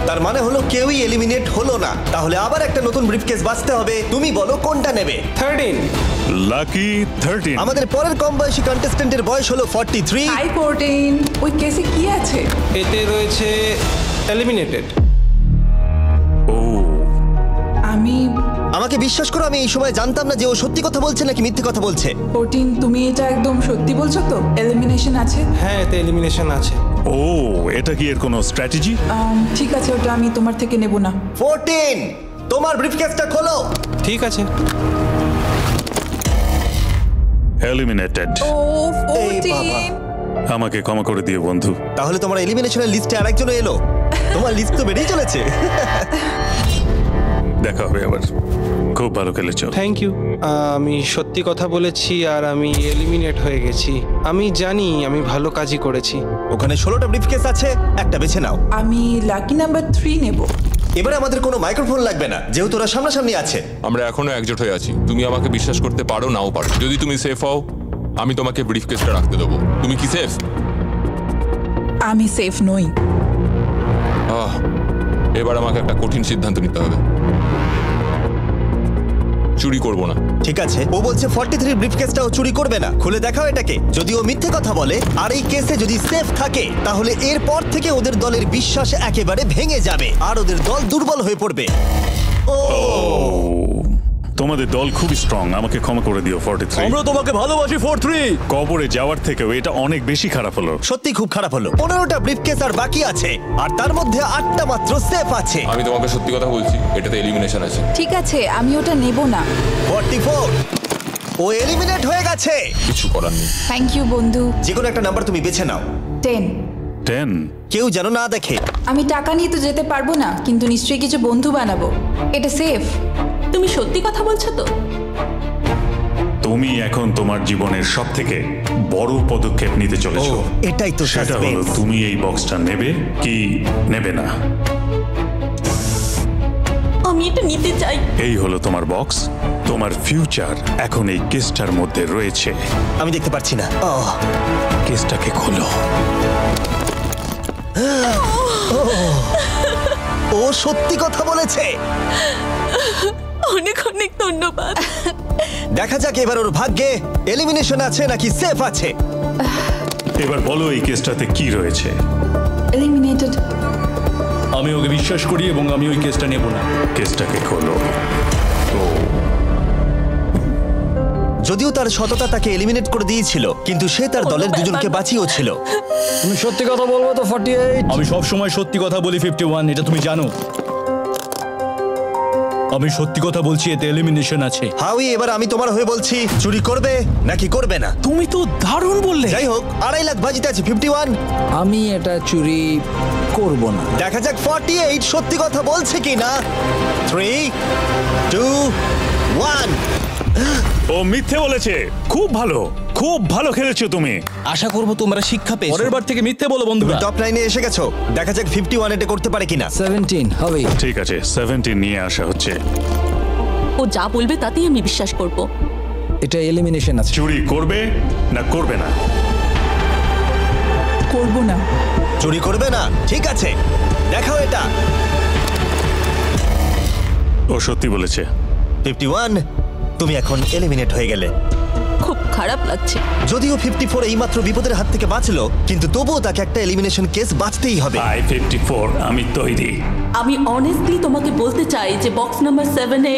তার মানে হলো কেউই এলিমিনেট হলো না। তাহলে আবার একটা নতুন ব্রিফকেস বাছতে হবে। তুমি বলো কোনটা নেবে? 13। লাকি 13। আমাদের পরের কম বয়সী কন্টেস্ট্যান্টের বয়স হলো 43। হাই 14, ওই কেসে কি আছে? এতে রয়েছে এলিমিনেটেড। আমাকে বিশ্বাস করো, আমি এই সময় জানতাম না যে ও সত্যি কথা বলছে নাকি মিথ্যে কথা বলছে। 14, তুমি এটা একদম সত্যি বলছো তো? এলিমিনেশন আছে? হ্যাঁ, এতে এলিমিনেশন আছে। ও, এটা কি এর কোনো স্ট্র্যাটেজি? ঠিক আছে, ওটা আমি তোমার থেকে নেব না। 14, তোমার ব্রিফকেসটা খোলো। ঠিক আছে। এলিমিনেটেড। ও 14। আমাকে ক্ষমা করে দিও বন্ধু। তাহলে তোমার এলিমিনেশনের লিস্টে আরেকজন এলো। তোমার লিস্ট তো বেড়েই চলেছে। দেখা হবে আবার। খুব ভালো খেলেছো। Thank you. আমি সত্যি কথা বলেছি আর আমি এলিমিনেট হয়ে গেছি। আমি জানি আমি ভালো কাজই করেছি। ওখানে 16টা ব্রিফকেস আছে, একটা বেছে নাও। আমি লাকি নাম্বার 3 নেব। এবারে আমাদের কোনো মাইক্রোফোন লাগবে না, যেহেতু ওরা সামনাসামনি আছে। আমরা এখনো একজোট হয়ে আছি। তুমি আমাকে বিশ্বাস করতে পারো নাও পারো। যদি তুমি সেফ হও, আমি তোমাকে ব্রিফকেসটা রাখতে দেবো। তুমি কি সেফ? আমি সেফ নই। এবার আমাকে একটা কঠিন সিদ্ধান্ত নিতে হবে। চুরি করব না। ঠিক আছে, ও বলছে 43 ব্রিফকেসটাও চুরি করবে না। খুলে দেখাও এটাকে। যদি ও মিথ্যে কথা বলে আর এই কেসে যদি সেফ থাকে, তাহলে এরপর থেকে ওদের দলের বিশ্বাস একেবারে ভেঙে যাবে আর ওদের দল দুর্বল হয়ে পড়বে। ও তোমাদের দল খুবই স্ট্রং, আমাকে ক্ষমা করে দিও 43। আমরা তোমাকে ভালোবাসি 43। কবরে যাওয়ার থেকেও এটা অনেক বেশি খারাপ হলো। সত্যি খুব খারাপ হলো। 15টা ব্রিফকেস আর বাকি আছে, আর তার মধ্যে 8টা মাত্র সেফ আছে। আমি তোমাকে সত্যি কথা বলছি, এটাতে এলিমিনেশন আছে। ঠিক আছে, আমি ওটা নেব না। 44 ও এলিমিনেট হয়ে গেছে। কিছু করার নেই। থ্যাংক ইউ বন্ধু। যে কোনো একটা নাম্বার তুমি বেছে নাও। 10। 10? কেউ যেন না দেখে। আমি টাকা নিয়ে তো যেতে পারবো না, কিন্তু নিশ্চয়ই কিছু বন্ধু বানাবো। এটা সেফ। তুমি সত্যি কথা বলছো তো? তুমি এখন তোমার জীবনের সবথেকে বড় পদক্ষেপ নিতে চলেছো। এটাই তো সেটা হলো সাসপেন্স। তুমি এই বক্সটা নেবে কি নেবে না। আমি এটা নিতে চাই। এই হলো তোমার বক্স। তোমার ফিউচার এখন এই কেসটার মধ্যে রয়েছে। আমি দেখতে পাচ্ছি না। কেসটাকে খোলো। ও সত্যি কথা বলেছে। অনেক অনেক ধন্যবাদ। দেখা যাক এবার ওর ভাগ্যে এলিমিনেশন আছে নাকি সেফ আছে। এবার বলো এই কেসটাতে কি রয়েছে। এলিমিনেটেড। আমি ওকে বিশ্বাস করি এবং আমি ওই কেসটা নেব না। কেসটাকে খোলো। যদিও তার সততা তাকে এলিমিনেট করে দিয়েছিল, কিন্তু সে তার দলের দুজনকে বাঁচিয়েও ছিল। তুমি সত্যি কথা বলবো তো 48? আমি সব সময় সত্যি কথা বলি 51, এটা তুমি জানো। আমি সত্যি কথা বলছি, এতে এলিমিনেশন আছে। হাউই, এবার আমি তোমার হয়ে বলছি, চুরি করবে নাকি করবে না? তুমি তো দারুণ বললে। যাই হোক, 2.5 লাখ বাজিতে আছে 51। আমি এটা চুরি করব না। দেখা যাক 48 সত্যি কথা বলছে কি না। 3, 2, 1। ও মিথ্যে বলেছে। খুব ভালো, খুব ভালো খেলেছো তুমি। আশা করব তোমরা শিক্ষা পেয়েছো। পরের বার থেকে মিথ্যে বলো বন্ধুরা। টপ 9 এ এসে গেছো। দেখা যাক 51 এটা করতে পারে কিনা। 17 হবে। ঠিক আছে, 17 নিয়ে আসা হচ্ছে। ও যা বলবে তাতেই আমি বিশ্বাস করব। এটা এলিমিনেশন আছে। চুরি করবে না করবে না? করব না। চুরি করবে না? ঠিক আছে, দেখাও এটা। ও সত্যি বলেছে। 51, তুমি এখন এলিমিনেট হয়ে গেলে। খুব খারাপ লাগছে। যদিও 54 এইমাত্র বিপদের হাত থেকে বাঁচলো, কিন্তু তবুও তাকে একটা এলিমিনেশন কেস বাঁচতেই হবে। 54, আমি তৈরি। আমি অনেস্টলি তোমাকে বলতে চাই যে বক্স নাম্বার 7 এ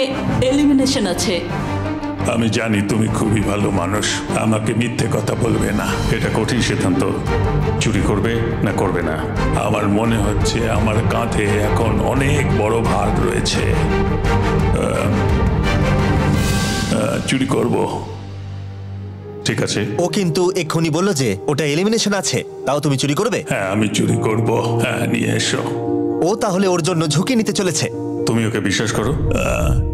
এলিমিনেশন আছে। আমি জানি তুমি খুবই ভালো মানুষ, আমাকে মিথ্যে কথা বলবে না। এটা কঠিন সিদ্ধান্ত, চুরি করবে না করবে না। আমার মনে হচ্ছে আমার কাঁধে এখন অনেক বড় ভার রয়েছে। চুরি করব। ঠিক আছে। ও কিন্তু এক্ষুনি বললো যে ওটা এলিমিনেশন আছে, তাও তুমি চুরি করবে? হ্যাঁ, আমি চুরি করব। হ্যাঁ, নিয়ে এসো। ও তাহলে ওর জন্য ঝুঁকি নিতে চলেছে। তুমি ওকে বিশ্বাস করো?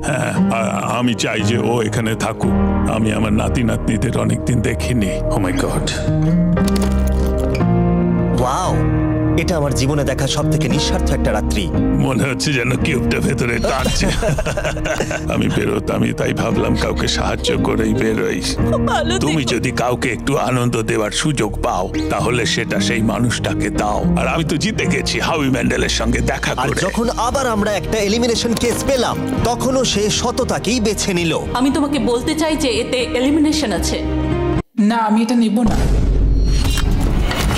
হ্যাঁ, আমি চাই যে ও এখানে থাকুক। আমি আমার নাতি নাতনিদের অনেকদিন দেখিনি। ও মাই গড। ওয়াও, এটা আমার জীবনে দেখা সব থেকে নিঃস্বার্থ একটা রাত্রি। মনে হচ্ছে যেন কিউবটা ভেতরে টানছে। আমি বেরোতামই, তাই ভাবলাম কাউকে সাহায্য করেই বেরোই। তুমি যদি কাউকে একটু আনন্দ দেওয়ার সুযোগ পাও, তাহলে সেটা সেই মানুষটাকে দাও। আর আমি তো জিতে গেছি হাউই ম্যান্ডেলের সঙ্গে দেখা আর করে। যখন আবার আমরা একটা এলিমিনেশন কেস পেলাম, তখনও সে সততাকেই বেছে নিল। আমি তোমাকে বলতে চাই যে এতে এলিমিনেশন আছে। না, আমি এটা নেব না।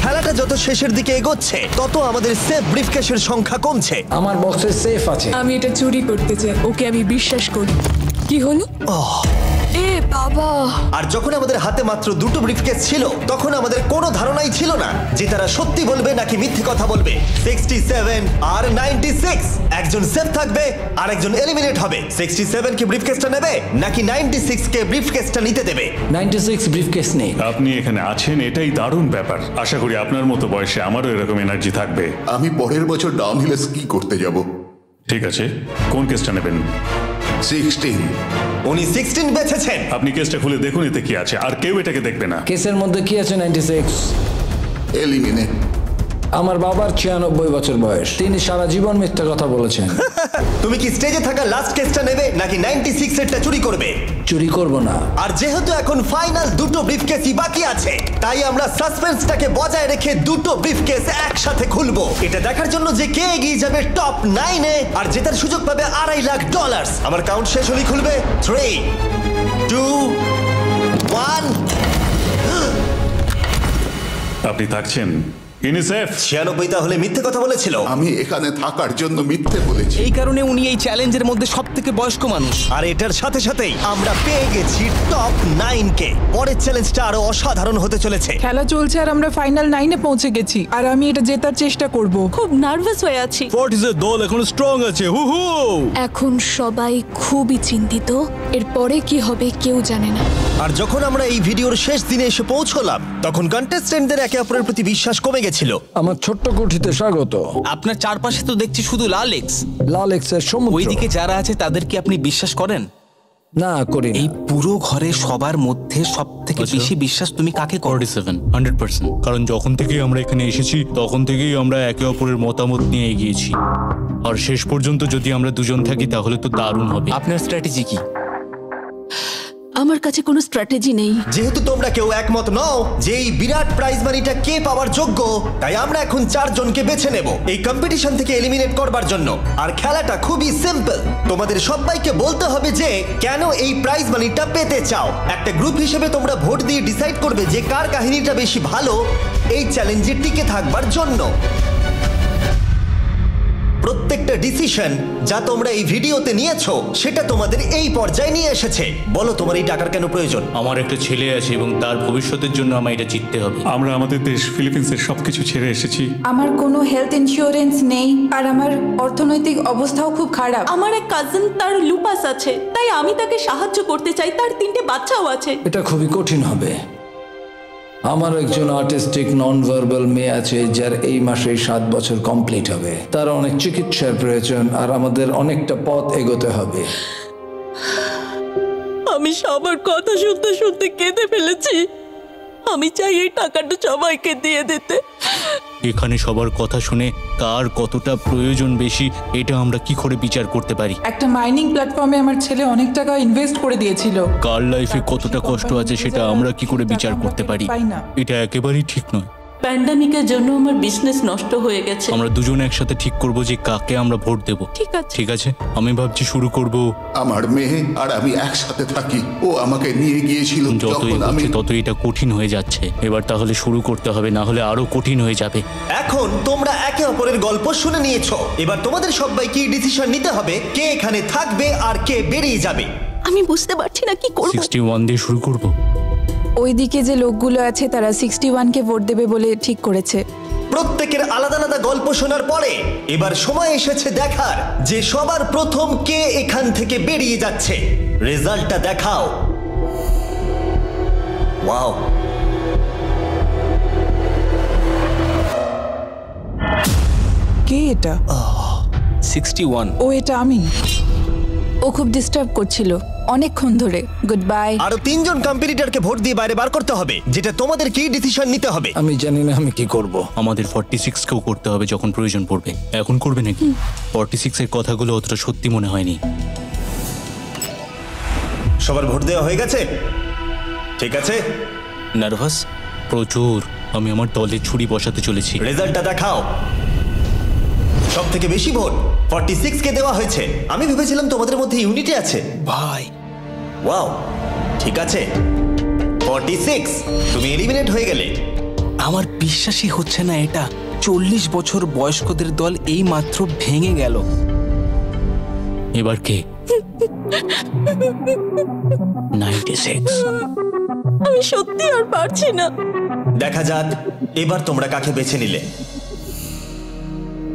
খেলাটা যত শেষের দিকে এগোচ্ছে, তত আমাদের সেফ ব্রিফকেসের সংখ্যা কমছে। আমার বক্সে সেফ আছে। আমি এটা চুরি করতে চাই। ওকে আমি বিশ্বাস করি। কি হলো? এ বাবা! আর যখন আমাদের হাতে মাত্র 2টো ব্রিফকেস ছিল, তখন আমাদের কোনো ধারণাই ছিল না যে তারা সত্যি বলবে নাকি মিথ্যে কথা বলবে। 67 আর 96, একজন সেফ থাকবে আর একজন এলিমিনেট হবে। 67 কি ব্রিফকেসটা নেবে নাকি 96 কে ব্রিফকেসটা নিতে দেবে? 96 ব্রিফকেস নেই। আপনি এখানে আছেন, এটাই দারুণ ব্যাপার। আশা করি আপনার মতো বয়সে আমারও এরকম এনার্জি থাকবে। আমি পরের বছর ডাউনহিলে স্কি করতে যাব। ঠিক আছে, কোন কেসটা নেবেন? 16। উনি 16 বেছেছেন। আপনি কেসটা খুলে দেখুন এতে কি আছে, আর কেউ এটাকে দেখবে না। কেসের মধ্যে কি আছে? 96 এলিমিনেট। আমার বাবার 96 বছর বয়স। তিনি সারা জীবন মিথ্যা কথা বলেছেন। তুমি কি স্টেজে থাকা লাস্ট কেসটা নেবে নাকি 96 এরটা চুরি করবে? চুরি করব না। আর যেহেতু এখন ফাইনাল 2টো ব্রিফকেসই বাকি আছে, তাই আমরা সাসপেন্সটাকে বজায় রেখে 2টো ব্রিফকেস একসাথে খুলবো। এটা দেখার জন্য যে কে এগিয়ে যাবে টপ 9 এ আর জেতার সুযোগ পাবে $2.5 লাখ। আমার কাউন্ট শেষ হলেই খুলবে। 3, 2, 1। আপনি থাকছেন? ইউনিসেফ 96 তাহলে মিথ্যে কথা বলেছিল। আমি এখানে থাকার জন্য মিথ্যে বলেছি। এই কারণে উনি এই চ্যালেঞ্জের মধ্যে সব থেকে বয়স্ক মানুষ। আর এটার সাথে সাথেই আমরা পেয়ে গেছি টপ 9 কে। পরের চ্যালেঞ্জটা আরো অসাধারণ হতে চলেছে। খেলা চলছে আর আমরা ফাইনাল 9 এ পৌঁছে গেছি আর আমি এটা জেতার চেষ্টা করব। খুব নার্ভাস হয়ে আছি। ফর্টিসের দল এখন স্ট্রং আছে। হু হু। এখন সবাই খুবই চিন্তিত, এরপরে কি হবে কেউ জানে না। আর যখন আমরা এই ভিডিওর শেষ দিনে এসে পৌঁছলাম তখন কন্টেস্টেন্টদের একে অপরের প্রতি বিশ্বাস কমে গেছিল। আমার ছোট্ট কুঠিতে স্বাগত। আপনার চারপাশে তো দেখছি শুধু লাল এক্স। লাল এক্সের সমুদ্র। ওইদিকে যারা আছে তাদেরকে আপনি বিশ্বাস করেন? না করি না। এই পুরো ঘরে সবার মধ্যে সব থেকে বেশি বিশ্বাস তুমি কাকে করো? 100%। কারণ যখন থেকেই আমরা এখানে এসেছি তখন থেকেই আমরা একে অপরের মতামত নিয়ে এগিয়েছি। আর শেষ পর্যন্ত যদি আমরা দুজন থাকি তাহলে তো দারুণ হবে। আপনার স্ট্র্যাটেজি কি? আমার কাছে কোনো স্ট্র্যাটেজি নেই। যেহেতু তোমরা কেউ একমত নও যে এই বিরাট প্রাইজ মানিটা কে পাওয়ার যোগ্য, তাই আমরা এখন 4 জনকে বেছে নেব এই কম্পিটিশন থেকে এলিমিনেট করবার জন্য। আর খেলাটা খুবই সিম্পল। তোমাদের সবাইকে বলতে হবে যে কেন এই প্রাইজ মানিটা পেতে চাও। একটা গ্রুপ হিসেবে তোমরা ভোট দিয়ে ডিসাইড করবে যে কার কাহিনীটা বেশি ভালো এই চ্যালেঞ্জে টিকে থাকবার জন্য। প্রত্যেকটা ডিসিশন যা তোমরা এই ভিডিওতে নিয়েছো সেটা তোমাদের এই পর্যায়ে নিয়ে এসেছে। বলো তোমার এই টাকার কেন প্রয়োজন? আমার একটা ছেলে আছে এবং তার ভবিষ্যতের জন্য আমার এটা জিততে হবে। আমরা আমাদের দেশ ফিলিপিন্সের সবকিছু ছেড়ে এসেছি। আমার কোনো হেলথ ইন্স্যুরেন্স নেই আর আমার অর্থনৈতিক অবস্থাও খুব খারাপ। আমার এক কাজিন, তার লুপাস আছে, তাই আমি তাকে সাহায্য করতে চাই। তার 3টে বাচ্চাও আছে। এটা খুবই কঠিন হবে। আমার একজন আর্টিস্টিক নন ভার্বাল মেয়ে আছে যার এই মাসেই 7 বছর কমপ্লিট হবে। তার অনেক চিকিৎসার প্রয়োজন আর আমাদের অনেকটা পথ এগোতে হবে। আমি সবার কথা শুনতে শুনতে কেঁদে ফেলেছি। আমি চাই এই টাকাটা সবাইকে দিয়ে দিতে। এখানে সবার কথা শুনে কার কতটা প্রয়োজন বেশি এটা আমরা কি করে বিচার করতে পারি? একটা মাইনিং প্ল্যাটফর্মে আমার ছেলে অনেক টাকা ইনভেস্ট করে দিয়েছিল। কার লাইফে কতটা কষ্ট আছে সেটা আমরা কি করে বিচার করতে পারি? এটা একেবারেই ঠিক নয়। প্যান্ডামিকের জন্য আমার বিজনেস নষ্ট হয়ে গেছে। আমরা দুজন একসাথে ঠিক করব যে কাকে আমরা ভোট দেব। ঠিক আছে। ঠিক আছে, আমি ভাবছি শুরু করব। আমার মেয়ে আর আমি একসাথে থাকি। ও আমাকে নিয়ে গিয়েছিল যত যখন আমি এগোচ্ছে তত এটা কঠিন হয়ে যাচ্ছে। এবার তাহলে শুরু করতে হবে, না হলে আরো কঠিন হয়ে যাবে। এখন তোমরা একে অপরের গল্প শুনে নিয়েছো। এবার তোমাদের সবাইকে ডিসিশন নিতে হবে কে এখানে থাকবে আর কে বেরিয়ে যাবে। আমি বুঝতে পারছি না কি করব। 61 দিয়ে শুরু করব। ওইদিকে যে লোকগুলো আছে তারা 61 কে ভোট দেবে বলে ঠিক করেছে। প্রত্যেকের আলাদা আলাদা গল্প শোনার পরে এবার সময় এসেছে দেখার যে সবার প্রথম কে এখান থেকে বেরিয়ে যাচ্ছে। রেজাল্টটা দেখাও। ওয়াও, কে এটা? 61। ও এটা আমি। ও খুব ডিস্টার্ব করছিল অনেকক্ষণ ধরে। Good bye. আরো 3 জন কম্পিটিটরকে ভোট দিয়ে বাইরে বার করতে হবে, যেটা তোমাদের কি ডিসিশন নিতে হবে। আমি জানি না আমি কি করব। আমাদের 46 কেও করতে হবে যখন প্রয়োজন পড়বে। এখন করবে নাকি? 46 এর কথাগুলো অতটা সত্যি মনে হয়নি। সবার ভোট দেওয়া হয়ে গেছে? ঠিক আছে। নার্ভাস প্রচুর। আমি আমার দলে ছুরি বসাতে চলেছি। রেজাল্টটা দেখাও। সব থেকে বেশি ভোট 46 কে দেওয়া হয়েছে। আমি ভেবেছিলাম তোমাদের মধ্যে ইউনিটি আছে। ভাই ওয়াও, ঠিক আছে। 46 তুমি এলিমিনেট হয়ে গেলে। আমার বিশ্বাসই হচ্ছে না, এটা 40 বছর বয়স্কদের দল এই মাত্র ভেঙে গেল। এবার কে? 96। আমি সত্যি আর পারছি না। দেখা যাক এবার তোমরা কাকে বেছে নিলে।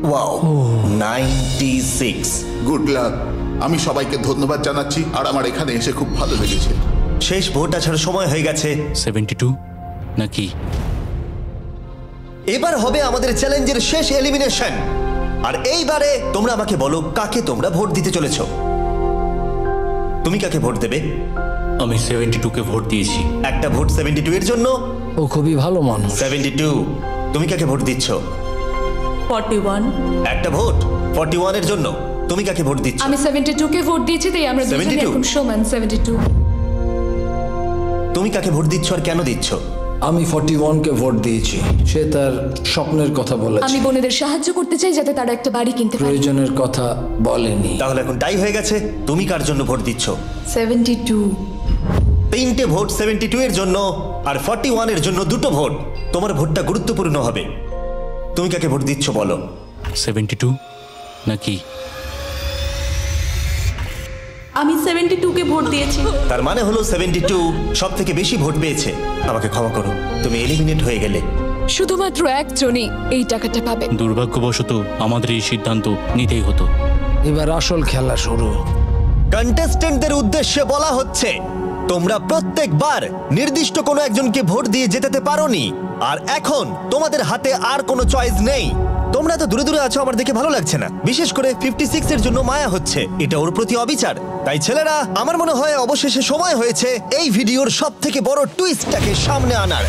ওয়াও, 96। Good luck. আমি সবাইকে ধন্যবাদ জানাচ্ছি আর আমার এখানে এসে খুব ভালো লেগেছে। শেষ ভোট আসার সময় হয়ে গেছে। 72 নাকি? এবার হবে আমাদের চ্যালেঞ্জের শেষ এলিমিনেশন। আর এইবারে তোমরা আমাকে বলো কাকে তোমরা ভোট দিতে চলেছো। তুমি কাকে ভোট দেবে? আমি 72 কে ভোট দিয়েছি। একটা ভোট 72 এর জন্য। ও খুবই ভালো মানুষ। 72। তুমি কাকে ভোট দিচ্ছ? 41। একটা ভোট 41 এর জন্য। তুমি কাকে ভোট দিচ্ছ? আমি 72 কে ভোট দিয়েছি, তাই আমরা দুজনে 72? এখন সমান। 72। তুমি কাকে ভোট দিচ্ছ আর কেন দিচ্ছ? আমি 41 কে ভোট দিয়েছি। সে তার স্বপ্নের কথা বলেছে। আমি বোনেদের সাহায্য করতে চাই যাতে তারা একটা বাড়ি কিনতে পারে। প্রয়োজনের কথা বলেনি। তাহলে এখন টাই হয়ে গেছে। তুমি কার জন্য ভোট দিচ্ছ? 72। 3টে ভোট 72 এর জন্য আর 41 এর জন্য 2টো ভোট। তোমার ভোটটা গুরুত্বপূর্ণ হবে। তুমি কাকে ভোট দিচ্ছ বলো? 72 নাকি? আমি 72 কে ভোট দিয়েছি। তার মানে হলো 72 সব থেকে বেশি ভোট পেয়েছে। আমাকে ক্ষমা করো, তুমি এলিমিনেট হয়ে গেলে। শুধুমাত্র একজনই এই টাকাটা পাবে। দুর্ভাগ্যবশত আমাদের এই সিদ্ধান্ত নিতেই হতো। এবার আসল খেলা শুরু। কন্টেস্টেন্টদের উদ্দেশ্যে বলা হচ্ছে, তোমরা প্রত্যেকবার নির্দিষ্ট কোনো একজনকে ভোট দিয়ে জেতাতে পারোনি, আর এখন তোমাদের হাতে আর কোনো চয়েস নেই। তোমরা তো দূরে দূরে আছো, আমার দেখে ভালো লাগছে না। বিশেষ করে 56 এর জন্য মায়া হচ্ছে, এটা ওর প্রতি অবিচার। তাই ছেলেরা, আমার মনে হয় অবশেষে সময় হয়েছে এই ভিডিওর সব থেকে বড় টুইস্টটাকে সামনে আনার।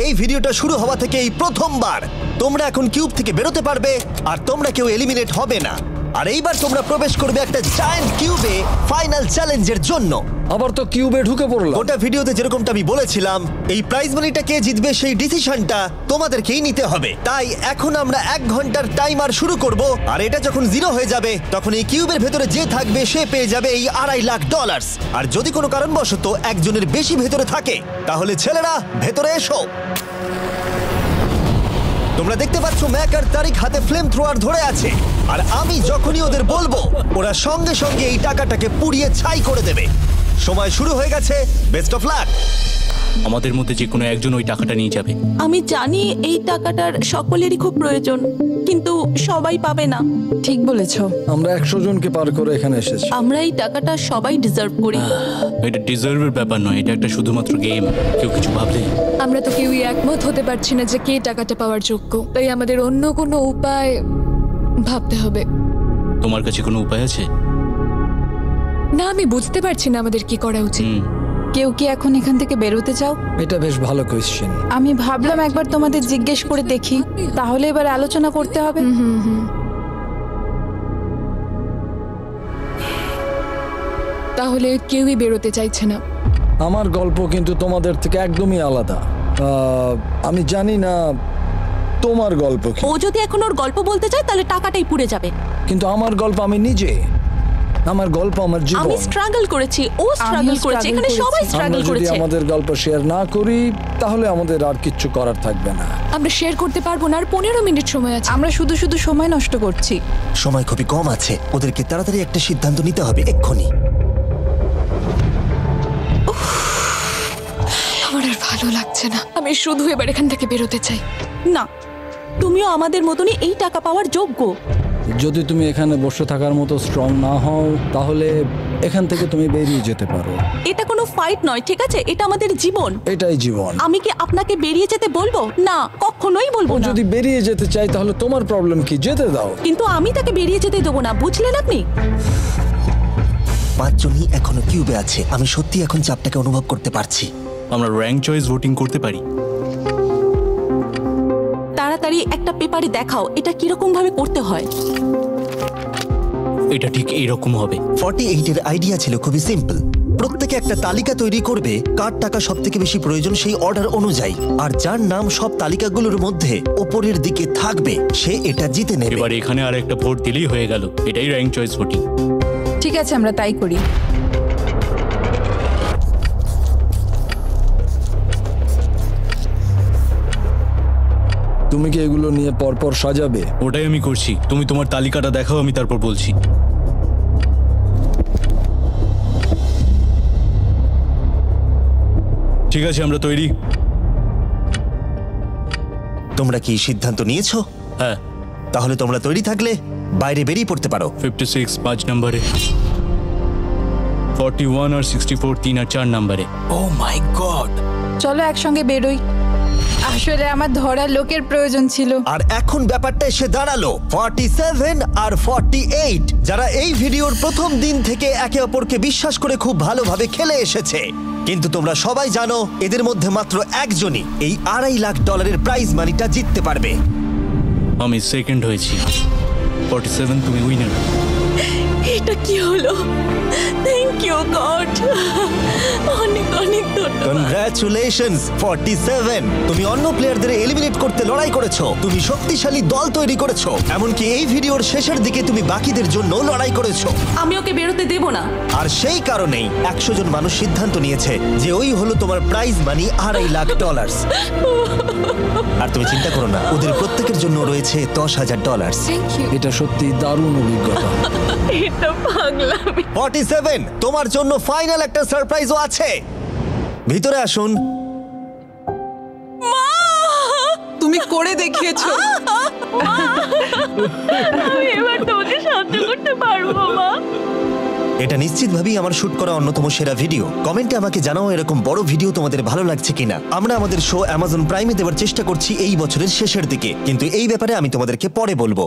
এই ভিডিওটা শুরু হওয়া থেকে এই প্রথমবার তোমরা এখন কিউব থেকে বেরোতে পারবে, আর তোমরা কেউ এলিমিনেট হবে না। আর এইবার তোমরা প্রবেশ করবে একটা জায়ান্ট কিউবে ফাইনাল চ্যালেঞ্জের জন্য। আবার তো কিউবে ঢুকে পড়লাম। গোটা ভিডিওতে যেরকমটা আমি বলেছিলাম, এই প্রাইজ মানিটা কে জিতবে সেই ডিসিশনটা তোমাদেরকেই নিতে হবে। তাই এখন আমরা 1 ঘন্টার টাইমার শুরু করব, আর এটা যখন 0 হয়ে যাবে তখন এই কিউবের ভেতরে যে থাকবে সে পেয়ে যাবে এই $2.5 লাখ। আর যদি কোনো কারণবশত একজনের বেশি ভেতরে থাকে, তাহলে ছেলেরা ভেতরে এসো। তোমরা দেখতে পাচ্ছ ম্যাক আর তারিক হাতে ফ্লেম থ্রোয়ার ধরে আছে, আর আমি যখনই ওদের বলবো ওরা সঙ্গে সঙ্গে এই টাকাটাকে পুড়িয়ে ছাই করে দেবে। সময় শুরু হয়ে গেছে, বেস্ট অফ লাক। আমাদের মধ্যে যে কোনো একজন ওই টাকাটা নিয়ে যাবে। আমি জানি এই টাকাটার সকলেরই খুব প্রয়োজন, কিন্তু সবাই পাবে না। ঠিক বলেছো। আমরা 100 জনকে পার করে এখানে এসেছি। আমরা এই টাকাটা সবাই ডিজার্ভ করি। এটা ডিজার্ভের ব্যাপার নয়, এটা একটা শুধুমাত্র গেম। কেউ কিছু ভাবলে? আমরা তো কেউই একমত হতে পারছি না যে কে টাকাটা পাওয়ার যোগ্য, তাই আমাদের অন্য কোনো উপায় ভাবতে হবে। তোমার কাছে কোনো উপায় আছে? না, আমি বুঝতে পারছি না আমাদের কি করা উচিত। কেউ কি এখন এখান থেকে বেরোতে চাও? এটা বেশ ভালো কোয়েশ্চেন। আমি ভাবলাম একবার তোমাদের জিজ্ঞেস করে দেখি, তাহলে এবার আলোচনা করতে হবে। তাহলে কেউই বেরোতে চাইছে না। আমার গল্প কিন্তু তোমাদের থেকে একদমই আলাদা। আমি জানি না তোমার গল্প কি। ও যদি এখন ওর গল্প বলতে চায় তাহলে টাকাটাই পুড়ে যাবে। কিন্তু আমার গল্প আমি নিজে, আমার গল্প আমার জীবন। আমি স্ট্রাগল করেছি, ও স্ট্রাগল করেছে, এখানে সবাই স্ট্রাগল আমরা যদি করেছে। আমাদের গল্প শেয়ার না করি তাহলে আমাদের আর কিচ্ছু করার থাকবে না। আমরা শেয়ার করতে পারবো না, আর 15 মিনিট সময় আছে। আমরা শুধু শুধু সময় নষ্ট করছি। সময় খুবই কম আছে, ওদেরকে তাড়াতাড়ি একটা সিদ্ধান্ত নিতে হবে এক্ষুনি। আমার আর ভালো লাগছে না, আমি শুধু এবার এখান থেকে বেরোতে চাই। না, তুমিও আমাদের মতনই এই টাকা পাওয়ার যোগ্য। যদি তুমি এখানে বসে থাকার মতো স্ট্রং না হও তাহলে এখান থেকে তুমি বেরিয়ে যেতে পারো। এটা কোনো ফাইট নয়, ঠিক আছে? এটা আমাদের জীবন। এটাই জীবন। আমি কি আপনাকে বেরিয়ে যেতে বলবো? না, কখনোই বলবো না। যদি বেরিয়ে যেতে চাই তাহলে তোমার প্রবলেম কি? যেতে দাও। কিন্তু আমি তাকে বেরিয়ে যেতে দেবো না, বুঝলেন আপনি? 5 জনই এখনো কিউবে আছে। আমি সত্যি এখন চাপটাকে অনুভব করতে পারছি। আমরা র্যাঙ্ক চয়েস ভোটিং করতে পারি। তাড়াতাড়ি একটা পেপারে দেখাও এটা কিরকম ভাবে করতে হয়। এটা ঠিক এইরকম হবে। 48 এর আইডিয়া ছিল খুবই সিম্পল। প্রত্যেকে একটা তালিকা তৈরি করবে কার টাকা সব থেকে বেশি প্রয়োজন সেই অর্ডার অনুযায়ী, আর যার নাম সব তালিকাগুলোর মধ্যে উপরের দিকে থাকবে সে এটা জিতে নেবে। এবার এখানে আর একটা ভোট দিলেই হয়ে গেল। এটাই র্যাঙ্ক চয়েস ভোটিং। ঠিক আছে, আমরা তাই করি। তুমি কি এগুলো নিয়ে পরপর সাজাবে? ওটাই আমি করছি। তুমি তোমার তালিকাটা দেখাও, আমি তারপর বলছি। ঠিক আছে, আমরা তৈরি। তোমরা কি সিদ্ধান্ত নিয়েছো? হ্যাঁ। তাহলে তোমরা তৈরি থাকলে বাইরে বেরিয়ে পড়তে পারো। 56 5 নম্বরে, 41 আর 64 3 আর 4 নম্বরে। ও মাই গড! চলো একসঙ্গে বেরোই। আসলে আমার ধরার লোকের প্রয়োজন ছিল। আর এখন ব্যাপারটা এসে দাঁড়ালো 47 আর 48, যারা এই ভিডিওর প্রথম দিন থেকে একে অপরকে বিশ্বাস করে খুব ভালোভাবে খেলে এসেছে। কিন্তু তোমরা সবাই জানো এদের মধ্যে মাত্র একজনই এই $2.5 লাখ প্রাইজ মানিটা জিততে পারবে। আমি সেকেন্ড হয়েছি। 47 তুমি উইনার। এটা কি হলো? থ্যাংক ইউ গড, অনেক অনেক ধন্যবাদ। কনগ্রাচুলেশনস 47। তুমি অন্য প্লেয়ারদের এলিমিনেট করতে লড়াই করেছো, তুমি শক্তিশালী দল তৈরি করেছো, এমনকি এই ভিডিওর শেষের দিকে তুমি বাকিদের জন্য লড়াই করেছো। আমি ওকে বেরোতে দেব না। আর সেই কারণেই 100 জন মানুষ সিদ্ধান্ত নিয়েছে যে ওই হলো তোমার প্রাইজ মানি $2.5 লাখ। আর তুমি চিন্তা করো না, ওদের প্রত্যেকের জন্য রয়েছে $10,000। এটা সত্যি দারুণ অভিজ্ঞতা। এটা পাগলামি। 47, তোমার জন্য ফাইনাল একটা সারপ্রাইজও আছে। ভিতরে আসুন। তুমি করে দেখিয়েছো। আমি এবার তোমাকে সাহায্য করতে পারবো মা। এটা নিশ্চিতভাবেই আমার শুট করা অন্যতম সেরা ভিডিও। কমেন্টে আমাকে জানাও এরকম বড় ভিডিও তোমাদের ভালো লাগছে কিনা। আমরা আমাদের শো অ্যামাজন প্রাইমে দেওয়ার চেষ্টা করছি এই বছরের শেষের দিকে, কিন্তু এই ব্যাপারে আমি তোমাদেরকে পরে বলবো।